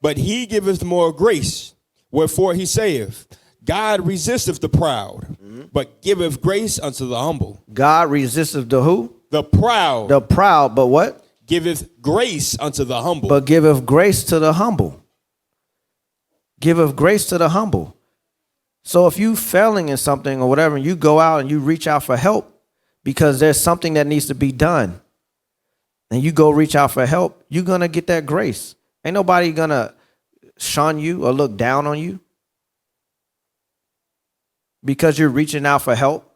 But he giveth more grace, wherefore he saith, God resisteth the proud, but giveth grace unto the humble. God resisteth the who? The proud. The proud, but what? Giveth grace unto the humble. But giveth grace to the humble. Giveth grace to the humble. So if you failing in something or whatever, and you go out and you reach out for help because there's something that needs to be done, and you go reach out for help, you're going to get that grace. Ain't nobody going to shun you or look down on you because you're reaching out for help.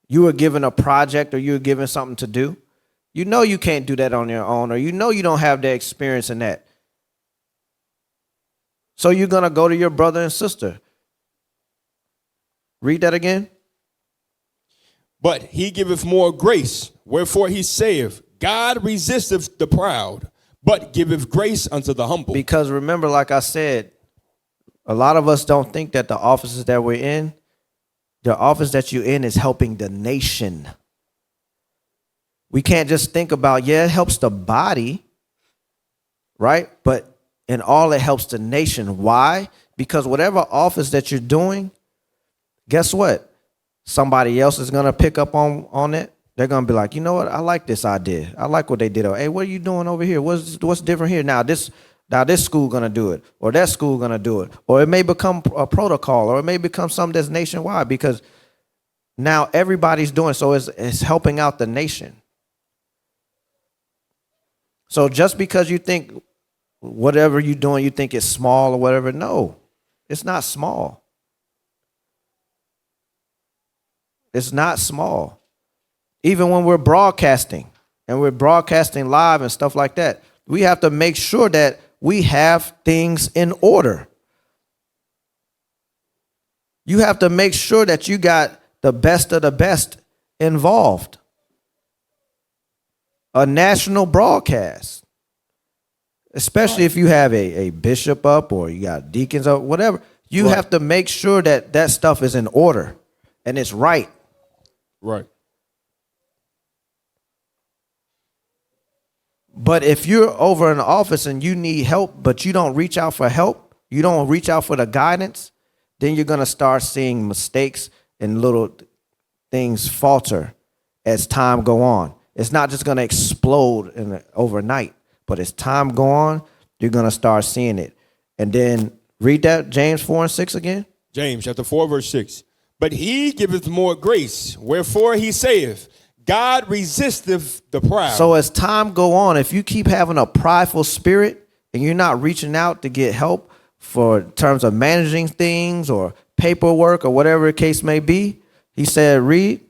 You were given a project or you were given something to do. You know you can't do that on your own, or you know you don't have the experience in that. So you're going to go to your brother and sister. Read that again. But he giveth more grace, wherefore he saith, God resisteth the proud, but giveth grace unto the humble. Because remember, like I said, a lot of us don't think that the offices that we're in, the office that you're in is helping the nation. We can't just think about, yeah, it helps the body, right? But in all, it helps the nation. Why? Because whatever office that you're doing, guess what? Somebody else is going to pick up on it. They're going to be like, you know what? I like this idea. I like what they did. Hey, what are you doing over here? What's different here? Now this school going to do it, or that school going to do it. Or it may become a protocol, or it may become something that's nationwide, because now everybody's doing it. So it's helping out the nation. So just because you think whatever you're doing, you think it's small or whatever, no, it's not small. It's not small. Even when we're broadcasting and we're broadcasting live and stuff like that, we have to make sure that we have things in order. You have to make sure that you got the best of the best involved. A national broadcast, especially if you have a bishop up or you got deacons up, whatever, you have to make sure that that stuff is in order and it's right. Right. But if you're over in the office and you need help, but you don't reach out for help, you don't reach out for the guidance, then you're going to start seeing mistakes and little things falter as time go on. It's not just going to explode overnight, but as time go on, you're going to start seeing it. And then read that, James 4 and 6 again. James chapter 4, verse 6. But he giveth more grace, wherefore he saith, God resisteth the proud. So as time go on, if you keep having a prideful spirit and you're not reaching out to get help for terms of managing things or paperwork or whatever the case may be, he said, read.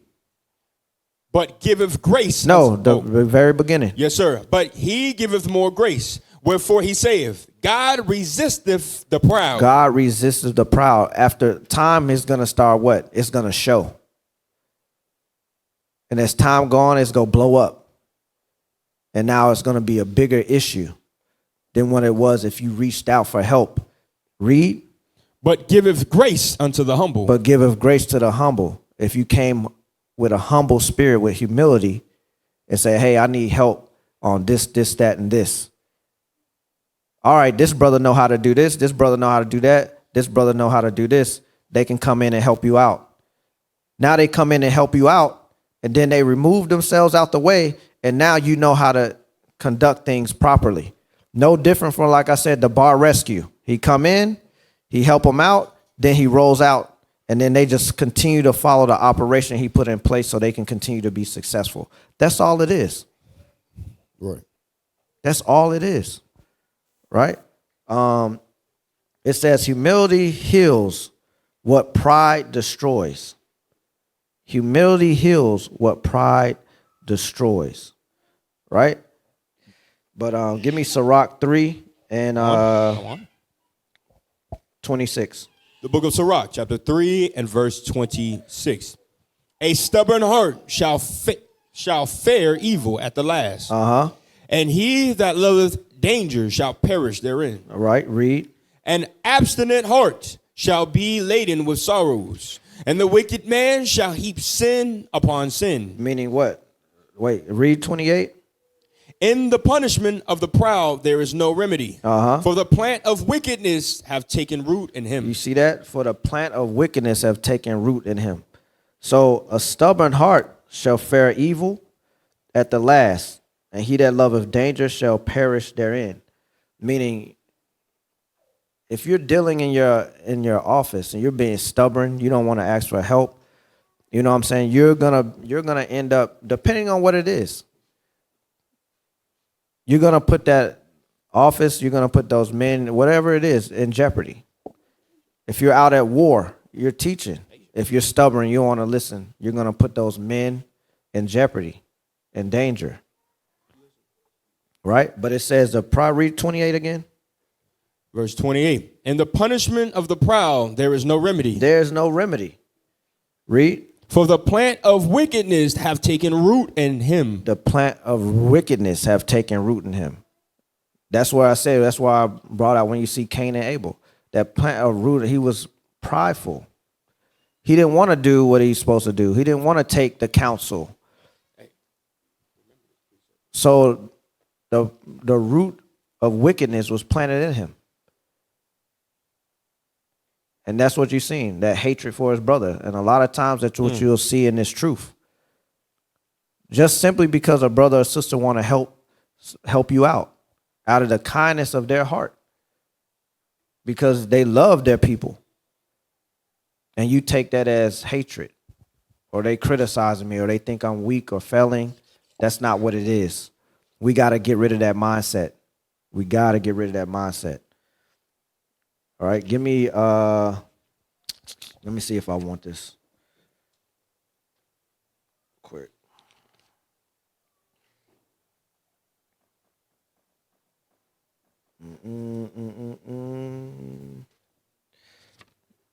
But giveth grace. No, the very beginning. Yes, sir. But he giveth more grace, wherefore he saith, God resisteth the proud. God resisteth the proud. After time is going to start what? It's going to show. And as time go on, it's going to blow up. And now it's going to be a bigger issue than what it was if you reached out for help. Read. But giveth grace unto the humble. But giveth grace to the humble. If you came with a humble spirit, with humility, and say, hey, I need help on this, that, and this. All right, this brother know how to do this. This brother know how to do that. This brother know how to do this. They can come in and help you out. Now they come in and help you out, and then they remove themselves out the way, and now you know how to conduct things properly. No different from, like I said, the bar rescue. He come in, he help them out, then he rolls out, and then they just continue to follow the operation he put in place so they can continue to be successful. That's all it is. Right. That's all it is. Right? It says humility heals what pride destroys. Humility heals what pride destroys. Right? But give me Sirach 3 and 26. The book of Sirach, chapter 3 and verse 26. A stubborn heart shall fare evil at the last. And he that loveth danger shall perish therein. All right, read. An abstinent heart shall be laden with sorrows, and the wicked man shall heap sin upon sin. Meaning what? Wait, read 28. In the punishment of the proud there is no remedy. For the plant of wickedness have taken root in him. You see that? For the plant of wickedness have taken root in him. So a stubborn heart shall fare evil at the last, and he that loveth danger shall perish therein. Meaning, if you're dealing in your office and you're being stubborn, you don't want to ask for help, you know what I'm saying? You're gonna end up, depending on what it is, you're gonna put that office, you're gonna put those men, whatever it is, in jeopardy. If you're out at war, you're teaching. If you're stubborn, you don't want to listen, you're gonna put those men in jeopardy, in danger. Right? But it says read 28 again. Verse 28. In the punishment of the proud there is no remedy. There's no remedy. Read. For the plant of wickedness have taken root in him. The plant of wickedness have taken root in him. That's why I say, that's why I brought out when you see Cain and Abel. That plant of root, he was prideful. He didn't want to do what he's supposed to do. He didn't want to take the counsel. So the root of wickedness was planted in him. And that's what you're seeing, that hatred for his brother. And a lot of times that's what you'll see in this truth. Just simply because a brother or sister want to help you out of the kindness of their heart. Because they love their people. And you take that as hatred. Or they criticizing me, or they think I'm weak or failing. That's not what it is. We got to get rid of that mindset. We got to get rid of that mindset. All right, give me, let me see if I want this. Quick.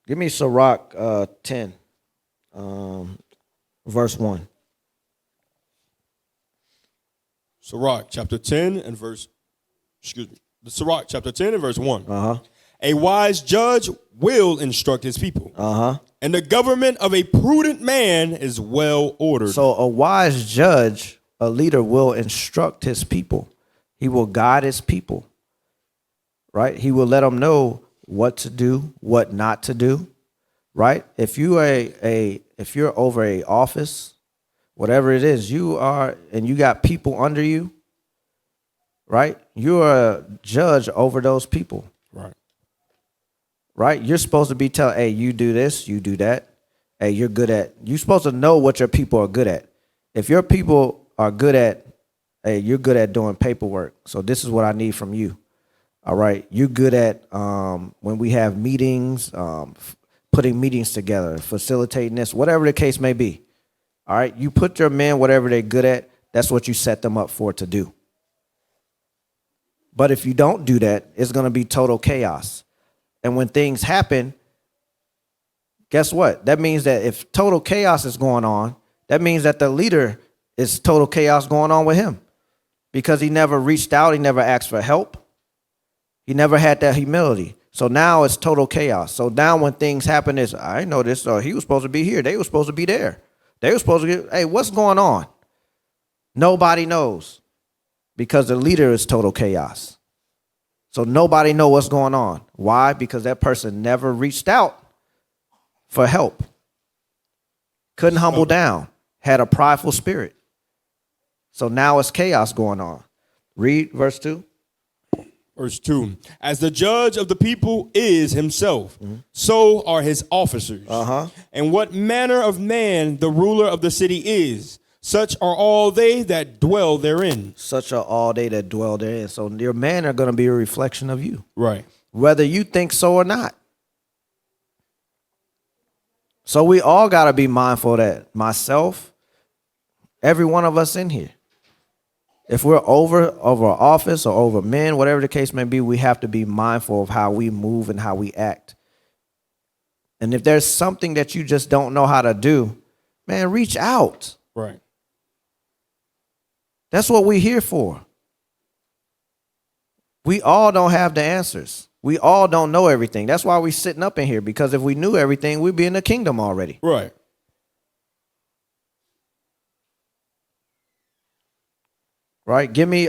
Give me Sirach 10, verse 1. Sirach chapter 10 and verse, Sirach chapter 10 and verse 1. Uh-huh. A wise judge will instruct his people. Uh-huh. And the government of a prudent man is well ordered. So a wise judge, a leader, will instruct his people. He will guide his people. Right? He will let them know what to do, what not to do. Right? If you are if you're over a office, whatever it is, you are, and you got people under you, right? You are a judge over those people. Right. Right? You're supposed to be telling, hey, you do this, you do that. Hey, you're supposed to know what your people are good at. If your people are good at, hey, you're good at doing paperwork, so this is what I need from you. All right? You're good at, when we have meetings, putting meetings together, facilitating this, whatever the case may be. All right? You put your men, whatever they're good at, that's what you set them up for to do. But if you don't do that, it's going to be total chaos. And when things happen, guess what? That means that if total chaos is going on, that means that the leader is total chaos going on with him. Because he never reached out, he never asked for help. He never had that humility. So now it's total chaos. So now when things happen, is I know this, or he was supposed to be here, they were supposed to be there. They were supposed to get, hey, what's going on? Nobody knows. because the leader is total chaos. So nobody know what's going on. Why? Because that person never reached out for help. Couldn't humble down. Had a prideful spirit. So now it's chaos going on. Read verse 2. Verse 2. As the judge of the people is himself, so are his officers. And what manner of man the ruler of the city is, such are all they that dwell therein. Such are all they that dwell therein. So your men are going to be a reflection of you, Right. whether you think so or not. So we all got to be mindful of that. Myself, every one of us in here. If we're over office or over men, whatever the case may be, we have to be mindful of how we move and how we act. And if there's something that you just don't know how to do, man, reach out. Right. That's what we're here for. We all don't have the answers. We all don't know everything. That's why we're sitting up in here, because if we knew everything, we'd be in the kingdom already. Right. Right? Give me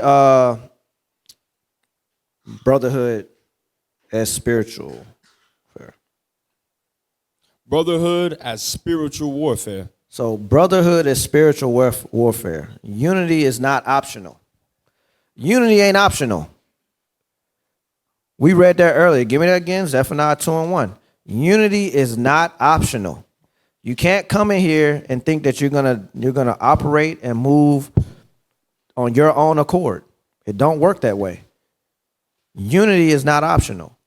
brotherhood as spiritual. Brotherhood as spiritual warfare. So brotherhood is spiritual warfare. Unity is not optional. Unity ain't optional. We read that earlier. Give me that again. Zephaniah 2:1. Unity is not optional. You can't come in here and think that you're gonna operate and move on your own accord. It don't work that way. Unity is not optional.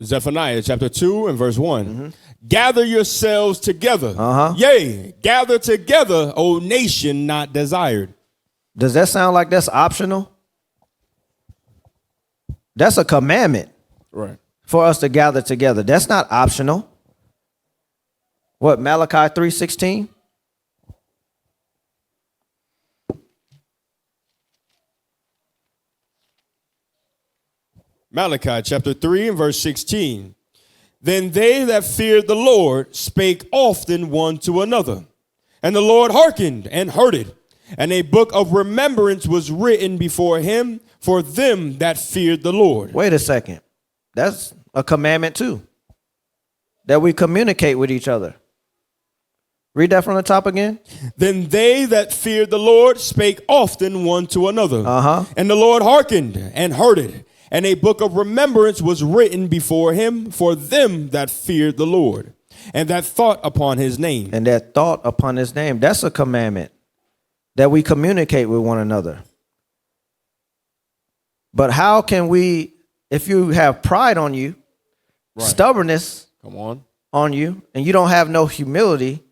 Zephaniah chapter 2 and verse 1. Gather yourselves together. Yea, gather together, O nation not desired. Does that sound like that's optional? That's a commandment. Right. For us to gather together. That's not optional. What, Malachi 3:16? Malachi chapter 3 and verse 16. Then they that feared the Lord spake often one to another, and the Lord hearkened and heard it. And a book of remembrance was written before him for them that feared the Lord. Wait a second. That's a commandment too. That we communicate with each other. Read that from the top again. Then they that feared the Lord spake often one to another. And the Lord hearkened and heard it. And a book of remembrance was written before him for them that feared the Lord, and that thought upon his name. And that thought upon his name. That's a commandment. That we communicate with one another. But how can we, if you have pride on you, stubbornness on you, and you don't have no humility,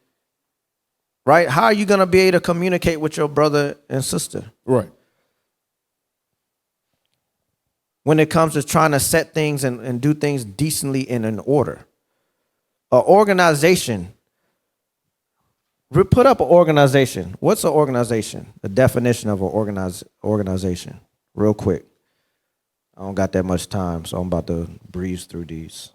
right? How are you going to be able to communicate with your brother and sister? Right. When it comes to trying to set things and do things decently and in order. An organization. Put up an organization. What's an organization? The definition of an organization. Real quick. I don't got that much time, so I'm about to breeze through these.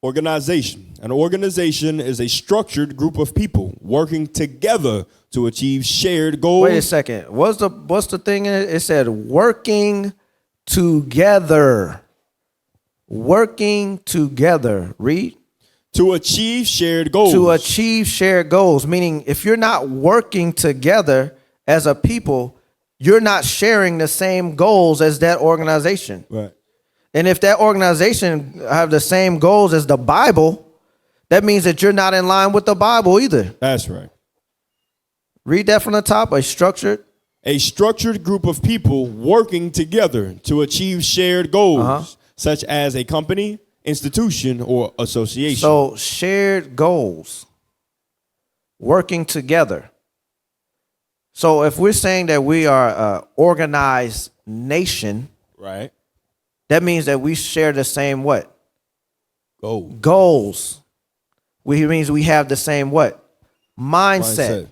Organization. An organization is a structured group of people working together to achieve shared goals. Wait a second. What's the thing in it? It said working together. Working together. Read. To achieve shared goals. To achieve shared goals. Meaning if you're not working together as a people, you're not sharing the same goals as that organization. Right. And if that organization have the same goals as the Bible, that means that you're not in line with the Bible either. That's right. Read that from the top. A structured group of people working together to achieve shared goals, such as a company, institution, or association. So shared goals, working together. So if we're saying that we are an organized nation, right, that means that we share the same what? Goals. Goals. Which means we have the same what? Mindset.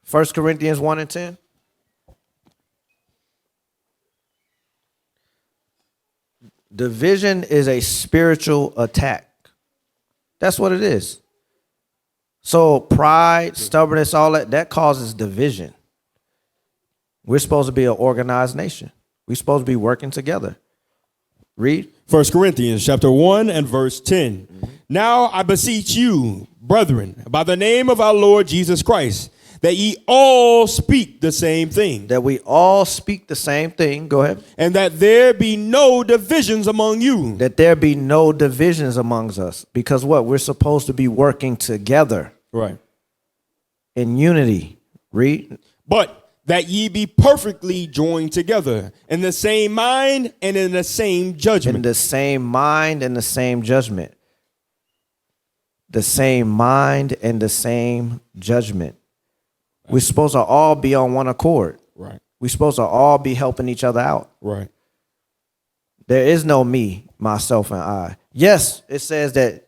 1 Corinthians 1 and 10. Division is a spiritual attack. That's what it is. So pride, stubbornness, all that causes division. We're supposed to be an organized nation. We're supposed to be working together. Read. 1 Corinthians chapter 1 and verse 10. Now I beseech you, brethren, by the name of our Lord Jesus Christ, that ye all speak the same thing, That we all speak the same thing. Go ahead. and that there be no divisions among you, That there be no divisions amongst us. Because what? We're supposed to be working together right? in unity. Read. But that ye be perfectly joined together in the same mind and in the same In judgment. the same mind and the same judgment. The same mind and the same judgment. We're supposed to all be on one accord. Right, We're supposed to all be helping each other out. right. There is no me, myself, and I. Yes, it says that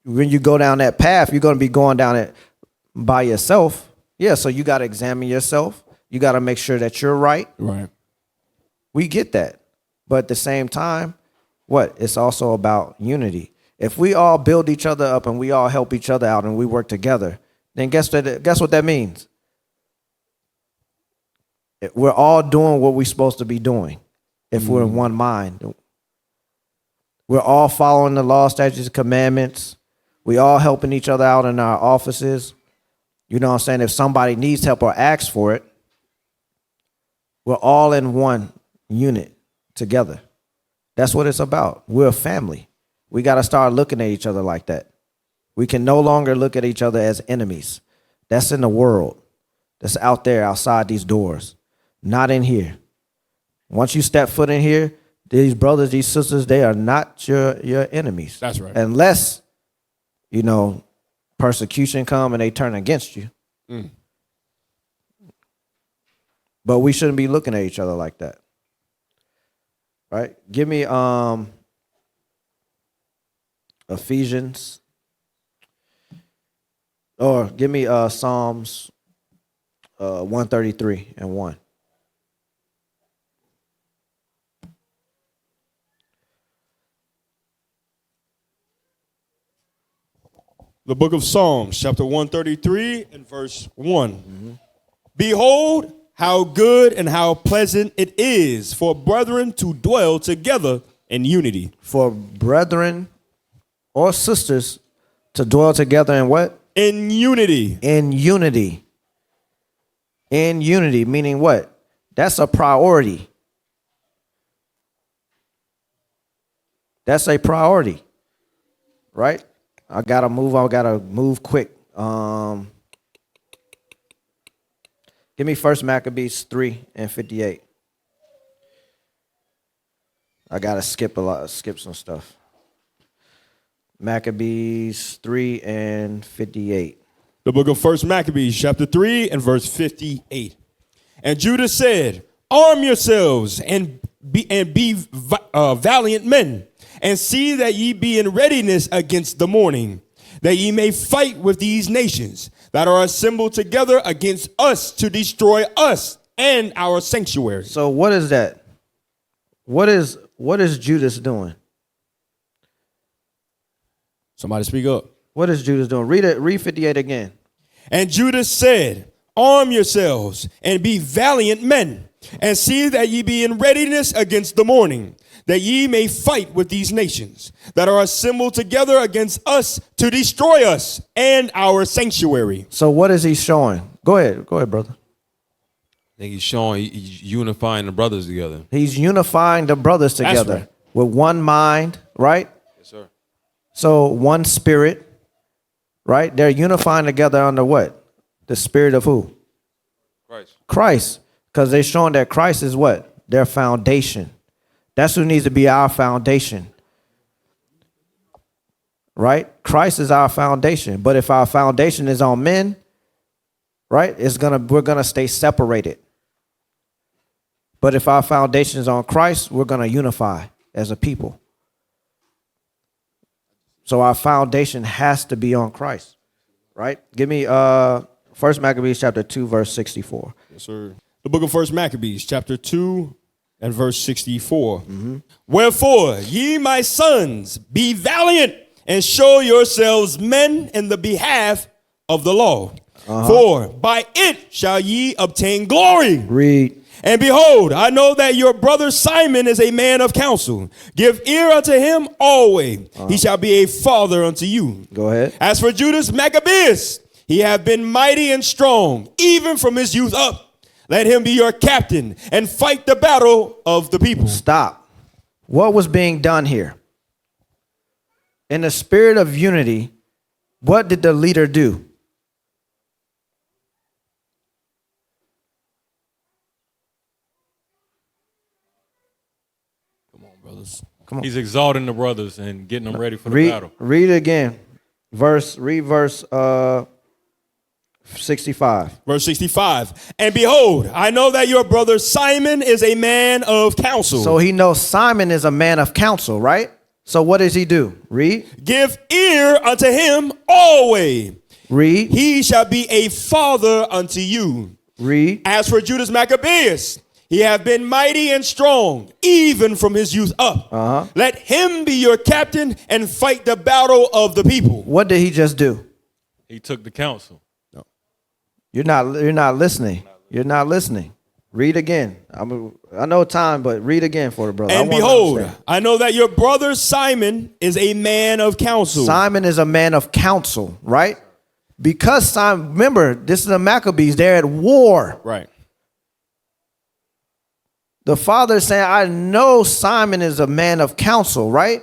when you go down that path, you're going to be going down it by yourself. Yeah, so you got to examine yourself. You got to make sure that you're right. Right. We get that. But at the same time, what? It's also about unity. If we all build each other up and we all help each other out and we work together, then guess what that means? We're all doing what we're supposed to be doing if we're in one mind. We're all following the law, statutes, and commandments. We all helping each other out in our offices. You know what I'm saying? If somebody needs help or asks for it, we're all in one unit together. That's what it's about. We're a family. We got to start looking at each other like that. We can no longer look at each other as enemies. That's in the world. That's out there outside these doors. Not in here. Once you step foot in here, these brothers, these sisters, they are not your enemies. That's right. Unless, persecution come and they turn against you. But we shouldn't be looking at each other like that. Right? Give me Ephesians. Or give me Psalms 133 and 1. The book of Psalms, chapter 133 and verse 1. Behold, how good and how pleasant it is for brethren to dwell together in unity. For brethren or sisters to dwell together in what? In unity. In unity. In unity, meaning what? That's a priority. That's a priority. Right? I gotta move quick. Give me 1 Maccabees 3 and 58. I gotta skip some stuff. Maccabees 3 and 58. The book of 1 Maccabees, chapter 3 and verse 58. And Judah said, arm yourselves and be valiant men, and see that ye be in readiness against the morning, that ye may fight with these nations that are assembled together against us to destroy us and our sanctuary. So what is that? What is Judas doing? Somebody speak up. What is Judas doing? Read 58 again. And Judas said, arm yourselves and be valiant men, and see that ye be in readiness against the morning, that ye may fight with these nations that are assembled together against us to destroy us and our sanctuary. So what is he showing? Go ahead, brother. I think he's showing, he's unifying the brothers together. He's unifying the brothers together right. with one mind, right? Yes, sir. So one spirit, right? They're unifying together under what? The spirit of who? Christ. Christ. Because they're showing that Christ is what? Their foundation. That's who needs to be our foundation. Right? Christ is our foundation. But if our foundation is on men, right, we're gonna stay separated. But if our foundation is on Christ, we're gonna unify as a people. So our foundation has to be on Christ. Right? Give me 1 Maccabees chapter 2, verse 64. Yes, sir. The book of 1 Maccabees, chapter 2 and verse 64. Wherefore, ye my sons, be valiant and show yourselves men in the behalf of the law. For by it shall ye obtain glory. Read. And behold, I know that your brother Simon is a man of counsel. Give ear unto him always. He shall be a father unto you. Go ahead. As for Judas Maccabeus, he hath been mighty and strong, even from his youth up. Let him be your captain and fight the battle of the people. Stop. What was being done here? In the spirit of unity, what did the leader do? He's exalting the brothers and getting them ready for the battle. Read it again. Read verse 65. Verse 65. And behold, I know that your brother Simon is a man of counsel. So he knows Simon is a man of counsel, right? So what does he do? Read. Give ear unto him always. Read. He shall be a father unto you. Read. As for Judas Maccabeus, he hath been mighty and strong, even from his youth up. Let him be your captain and fight the battle of the people. What did he just do? He took the counsel. You're not listening. You're not listening. Read again. I know time, but read again for the brother. And behold, I know that your brother Simon is a man of counsel. Simon is a man of counsel, right? Because Simon, remember, this is the Maccabees. They're at war. Right. The father is saying, I know Simon is a man of counsel, right?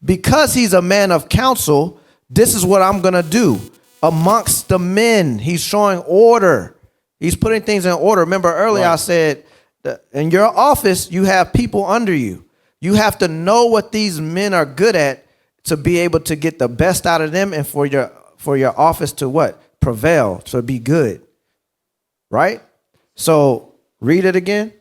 Because he's a man of counsel, this is what I'm going to do. Amongst the men, he's showing order. He's putting things in order. Remember earlier I said, that in your office, you have people under you. You have to know what these men are good at to be able to get the best out of them and for your office to what? Prevail, to be good. Right? So read it again.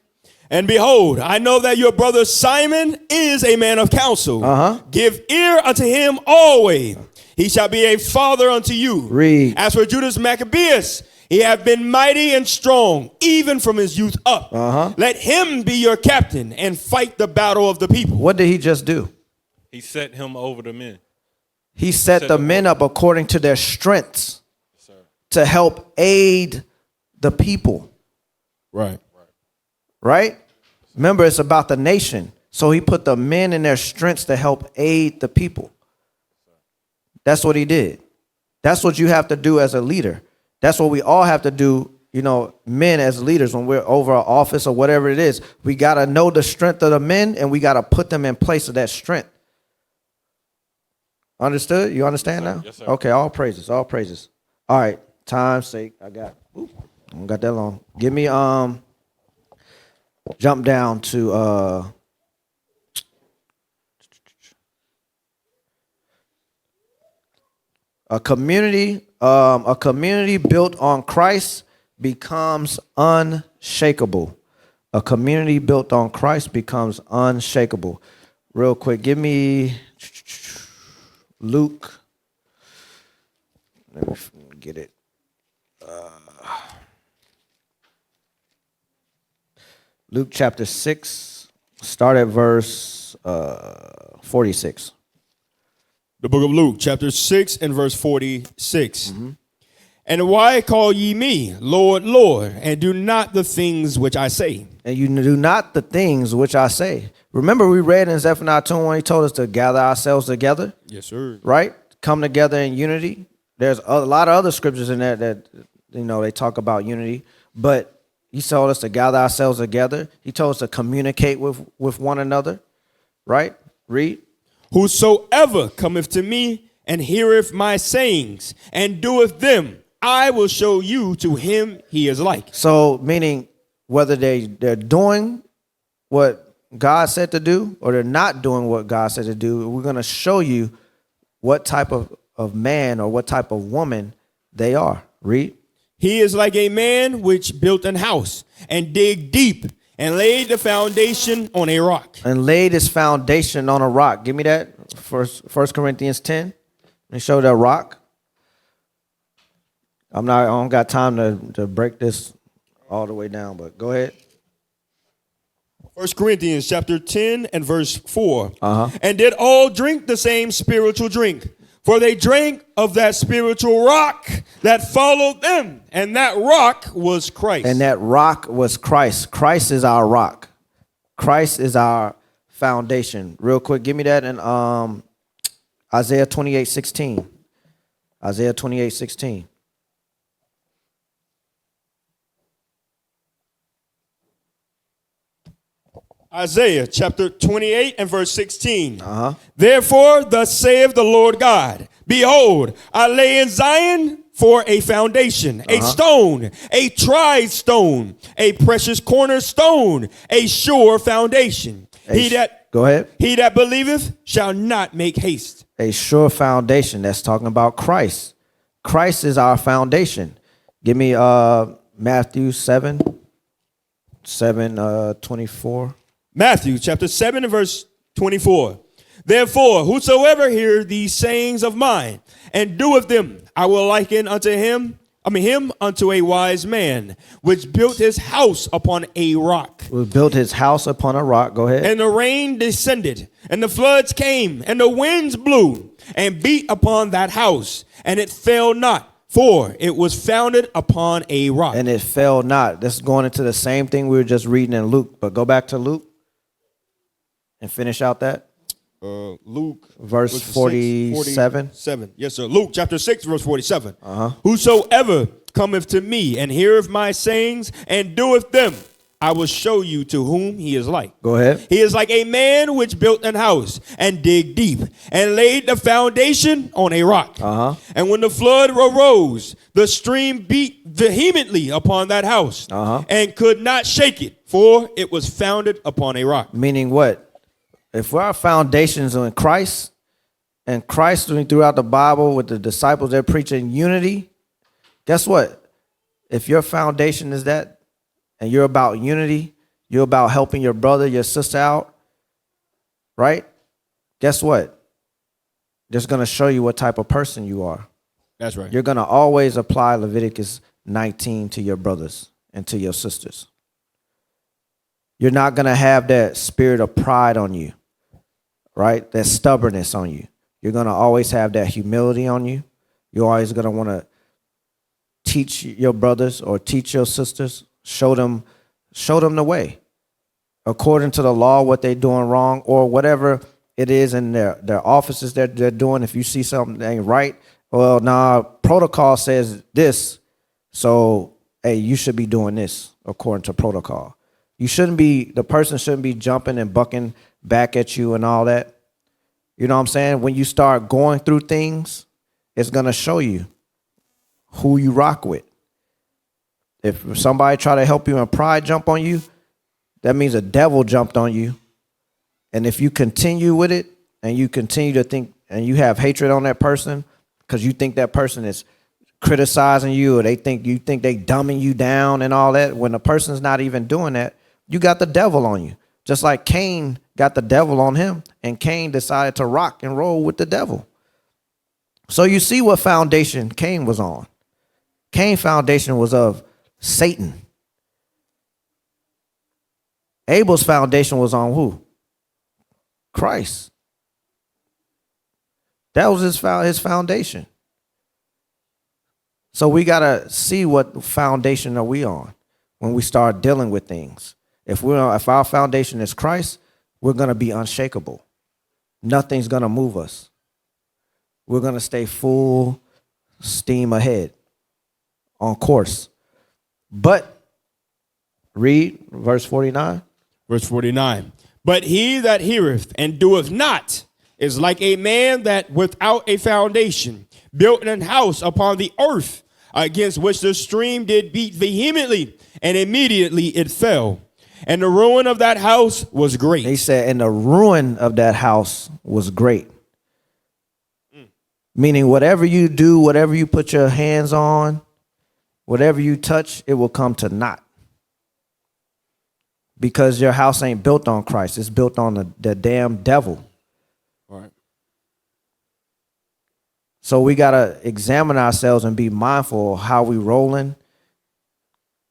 And behold, I know that your brother Simon is a man of counsel. Give ear unto him always. He shall be a father unto you. Read. As for Judas Maccabeus, he hath been mighty and strong, even from his youth up. Let him be your captain and fight the battle of the people. What did he just do? He set him over the men. He set the men up according to their strengths to help aid the people. Right. Right? Remember, it's about the nation. So he put the men in their strengths to help aid the people. That's what he did. That's what you have to do as a leader. That's what we all have to do, men as leaders when we're over our office or whatever it is. We got to know the strength of the men and we got to put them in place of that strength. Understood? You understand now? Yes, sir. Okay, all praises, all praises. All right, time's sake, I don't got that long. Give me, jump down to, a community built on Christ becomes unshakable. A community built on Christ becomes unshakable. Real quick, give me Luke. Let me get it. Luke chapter 6, start at verse 46. The book of Luke, chapter 6 and verse 46. And why call ye me, Lord, Lord, and do not the things which I say? And you do not the things which I say. Remember we read in Zephaniah 2 when he told us to gather ourselves together? Yes, sir. Right? Come together in unity. There's a lot of other scriptures in there that, they talk about unity. But he told us to gather ourselves together. He told us to communicate with one another. Right? Read. Whosoever cometh to me and heareth my sayings and doeth them, I will show you to him he is like. So meaning whether they're doing what God said to do or they're not doing what God said to do, we're going to show you what type of man or what type of woman they are. Read. He is like a man which built an house and dig deep and laid the foundation on a rock. And laid his foundation on a rock. Give me that. First Corinthians 10. Let me show that rock. I don't got time to break this all the way down, but go ahead. 1 Corinthians chapter 10 and verse 4. And did all drink the same spiritual drink, For they drank of that spiritual rock that followed them, and that rock was Christ. And that rock was Christ. Christ is our rock. Christ is our foundation. Real quick, give me that in Isaiah 28:16. Isaiah 28:16. Isaiah chapter 28 and verse 16. Therefore, thus saith the Lord God, behold, I lay in Zion for a foundation, a stone, a tried stone, a precious cornerstone, a sure foundation. Go ahead. He that believeth shall not make haste. A sure foundation. That's talking about Christ. Christ is our foundation. Give me Matthew 7:24. Matthew chapter 7 and verse 24. Therefore, whosoever hear these sayings of mine and doeth them, I will liken unto him unto a wise man, which built his house upon a rock. We built his house upon a rock. Go ahead. And the rain descended, and the floods came, and the winds blew, and beat upon that house, and it fell not, for it was founded upon a rock. And it fell not. This is going into the same thing we were just reading in Luke. But go back to Luke and finish out that. Luke verse 47. Yes, sir. Luke chapter 6, verse 47. Whosoever cometh to me and heareth my sayings and doeth them, I will show you to whom he is like. Go ahead. He is like a man which built an house and dig deep and laid the foundation on a rock. And when the flood arose, the stream beat vehemently upon that house and could not shake it, for it was founded upon a rock. Meaning what? If our foundations are in Christ, and Christ throughout the Bible with the disciples, they're preaching unity, guess what? If your foundation is that, and you're about unity, you're about helping your brother, your sister out, right? Guess what? Just going to show you what type of person you are. That's right. You're going to always apply Leviticus 19 to your brothers and to your sisters. You're not going to have that spirit of pride on you, right? That stubbornness on you. You're going to always have that humility on you. You're always going to want to teach your brothers or teach your sisters, show them the way according to the law, what they're doing wrong or whatever it is in their offices that they're doing. If you see something that ain't right, well, nah, protocol says this, so, hey, you should be doing this according to protocol. The person shouldn't be jumping and bucking back at you and all that. You know what I'm saying? When you start going through things, it's going to show you who you rock with. If somebody try to help you and pride jump on you, that means a devil jumped on you. And if you continue with it and you continue to think and you have hatred on that person because you think that person is criticizing you or you think they dumbing you down and all that, when a person's not even doing that, you got the devil on you. Just like Cain got the devil on him, and Cain decided to rock and roll with the devil. So you see what foundation Cain was on. Cain's foundation was of Satan. Abel's foundation was on who? Christ. That was his foundation. So we got to see what foundation are we on when we start dealing with things. If our foundation is Christ, we're going to be unshakable. Nothing's going to move us. We're going to stay full steam ahead, on course. But read verse 49. Verse 49. But he that heareth and doeth not is like a man that without a foundation built an house upon the earth, against which the stream did beat vehemently, and immediately it fell. And the ruin of that house was great. He said, and the ruin of that house was great. Meaning whatever you do, whatever you put your hands on, whatever you touch, it will come to naught. Because your house ain't built on Christ. It's built on the damn devil. All right. So we got to examine ourselves and be mindful of how we rolling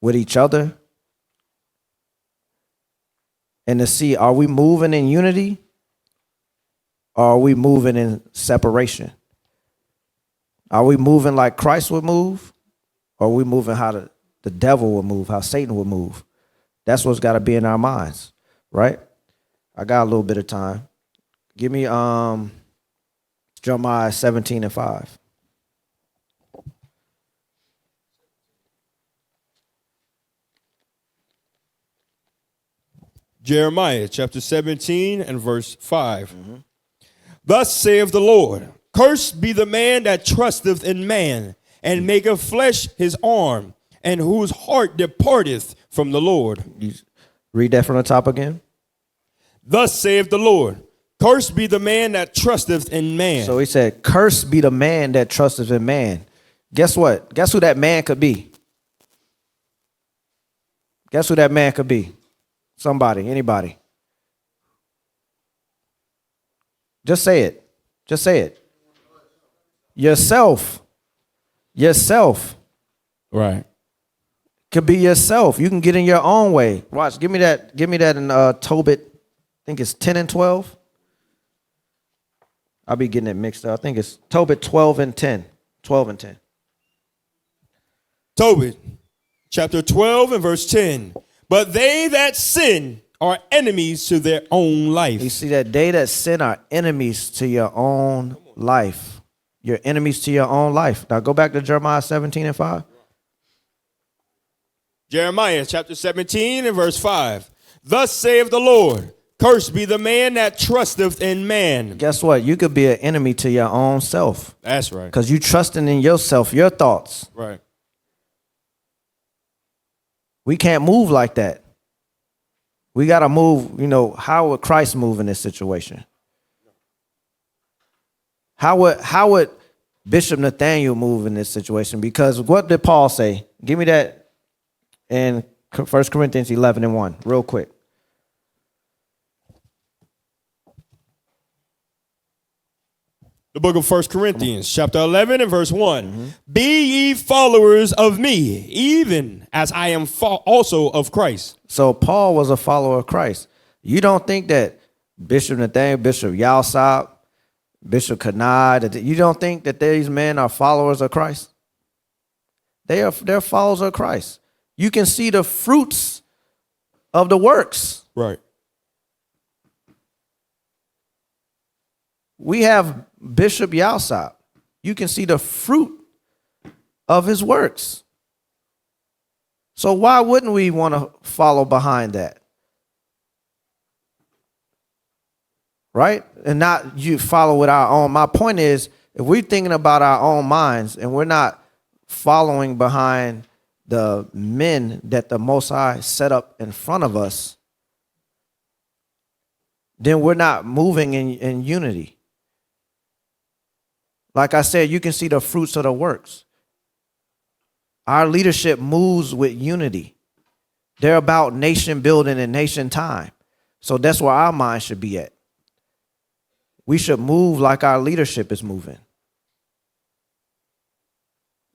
with each other. And to see, are we moving in unity or are we moving in separation? Are we moving like Christ would move? Or are we moving how the devil would move, how Satan would move? That's what's got to be in our minds, right? I got a little bit of time. Give me Jeremiah 17:5. Jeremiah chapter 17 and verse 5. Thus saith the Lord, cursed be the man that trusteth in man, and maketh flesh his arm, and whose heart departeth from the Lord. You read that from the top again. Thus saith the Lord, cursed be the man that trusteth in man. So he said, cursed be the man that trusteth in man. Guess what? Guess who that man could be? Guess who that man could be? Somebody, anybody. Just say it. Just say it. Yourself. Yourself. Right. Could be yourself. You can get in your own way. Watch. Give me that. Give me that in Tobit. I think it's 10 and 12. I'll be getting it mixed up. I think it's Tobit 12 and 10. 12 and 10. Tobit chapter 12 and verse 10. But they that sin are enemies to their own life. You see that they that sin are enemies to your own life. You're enemies to your own life. Now go back to Jeremiah 17 and 5. Jeremiah chapter 17 and verse 5. Thus saith the Lord, cursed be the man that trusteth in man. Guess what? You could be an enemy to your own self. That's right. Because you trusting in yourself, your thoughts. Right. We can't move like that. We got to move, how would Christ move in this situation? How would Bishop Nathaniel move in this situation? Because what did Paul say? Give me that in 1 Corinthians 11 and 1, real quick. The book of 1 Corinthians, chapter 11 and verse 1. Be ye followers of me, even as I am also of Christ. So Paul was a follower of Christ. You don't think that Bishop Nathaniel, Bishop Yalsop, Bishop Kanai, you don't think that these men are followers of Christ? They're followers of Christ. You can see the fruits of the works. Right. We have Bishop Yalsop. You can see the fruit of his works. So why wouldn't we want to follow behind that? Right? And not you follow with our own. My point is, if we're thinking about our own minds and we're not following behind the men that the Most High set up in front of us, then we're not moving in unity. Like I said, you can see the fruits of the works. Our leadership moves with unity. They're about nation building and nation time. So that's where our mind should be at. We should move like our leadership is moving.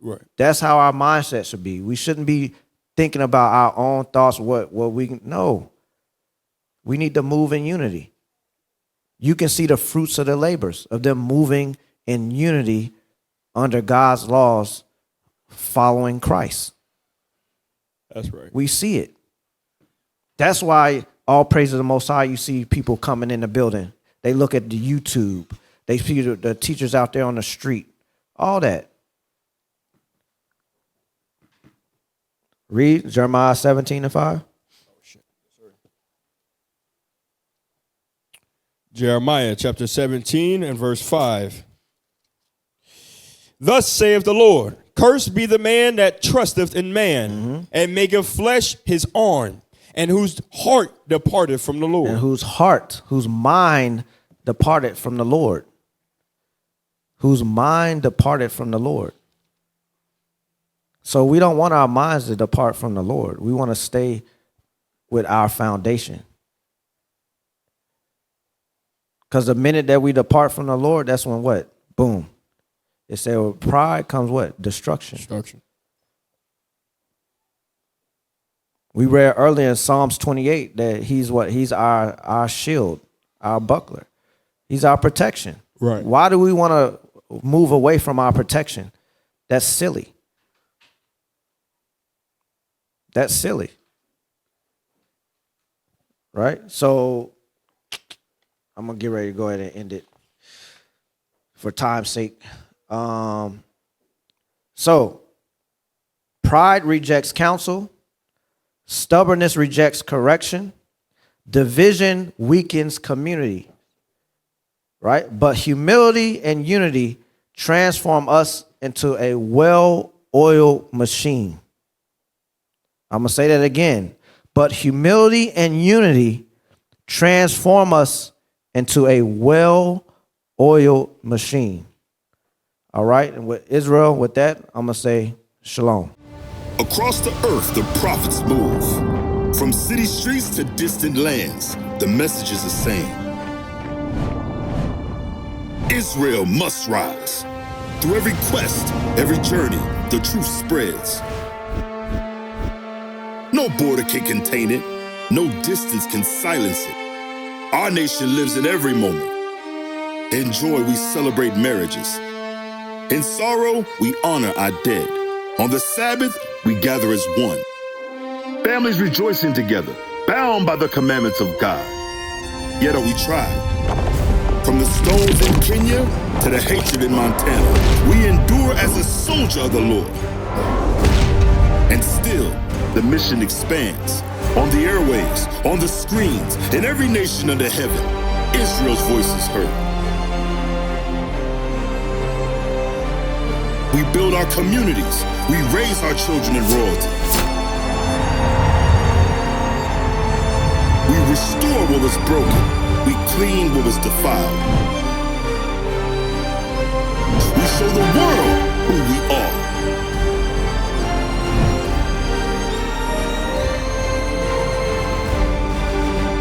Right. That's how our mindset should be. We shouldn't be thinking about our own thoughts, what we know. We need to move in unity. You can see the fruits of the labors of them moving in unity under God's laws, following Christ. That's right. We see it. That's why all praise to the Most High, you see people coming in the building. They look at the YouTube. They see the teachers out there on the street. All that. Read Jeremiah 17 and 5. Jeremiah chapter 17 and verse 5. Thus saith the Lord, cursed be the man that trusteth in man, and maketh flesh his arm, and whose heart departed from the Lord. And whose mind departed from the Lord. Whose mind departed from the Lord. So we don't want our minds to depart from the Lord. We want to stay with our foundation. Because the minute that we depart from the Lord, that's when what? Boom. It said with pride comes what? Destruction. Destruction. We read earlier in Psalms 28 that he's what? He's our shield, our buckler. He's our protection. Right. Why do we want to move away from our protection. That's silly. That's silly. Right? So I'm going to get ready to go ahead and end it for time's sake. So pride rejects counsel. Stubbornness rejects correction. Division weakens community. Right? But humility and unity transform us into a well-oiled machine. I'm going to say that again. But humility and unity transform us into a well-oiled machine. All right? And with Israel, with that, I'm going to say shalom. Across the earth, the prophets move. From city streets to distant lands, the message is the same. Israel must rise. Through every quest, every journey, the truth spreads. No border can contain it. No distance can silence it. Our nation lives in every moment. In joy, we celebrate marriages. In sorrow, we honor our dead. On the Sabbath, we gather as one. Families rejoicing together, bound by the commandments of God. Yet are we tried. From the stones in Kenya to the hatred in Montana, we endure as a soldier of the Lord. And still, the mission expands. On the airwaves, on the screens, in every nation under heaven, Israel's voice is heard. We build our communities. We raise our children in royalty. We restore what was broken. We clean what was defiled. We show the world who we are.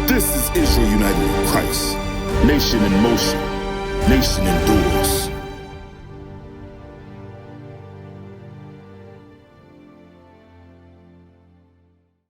This is Israel united in Christ. Nation in motion. Nation endures.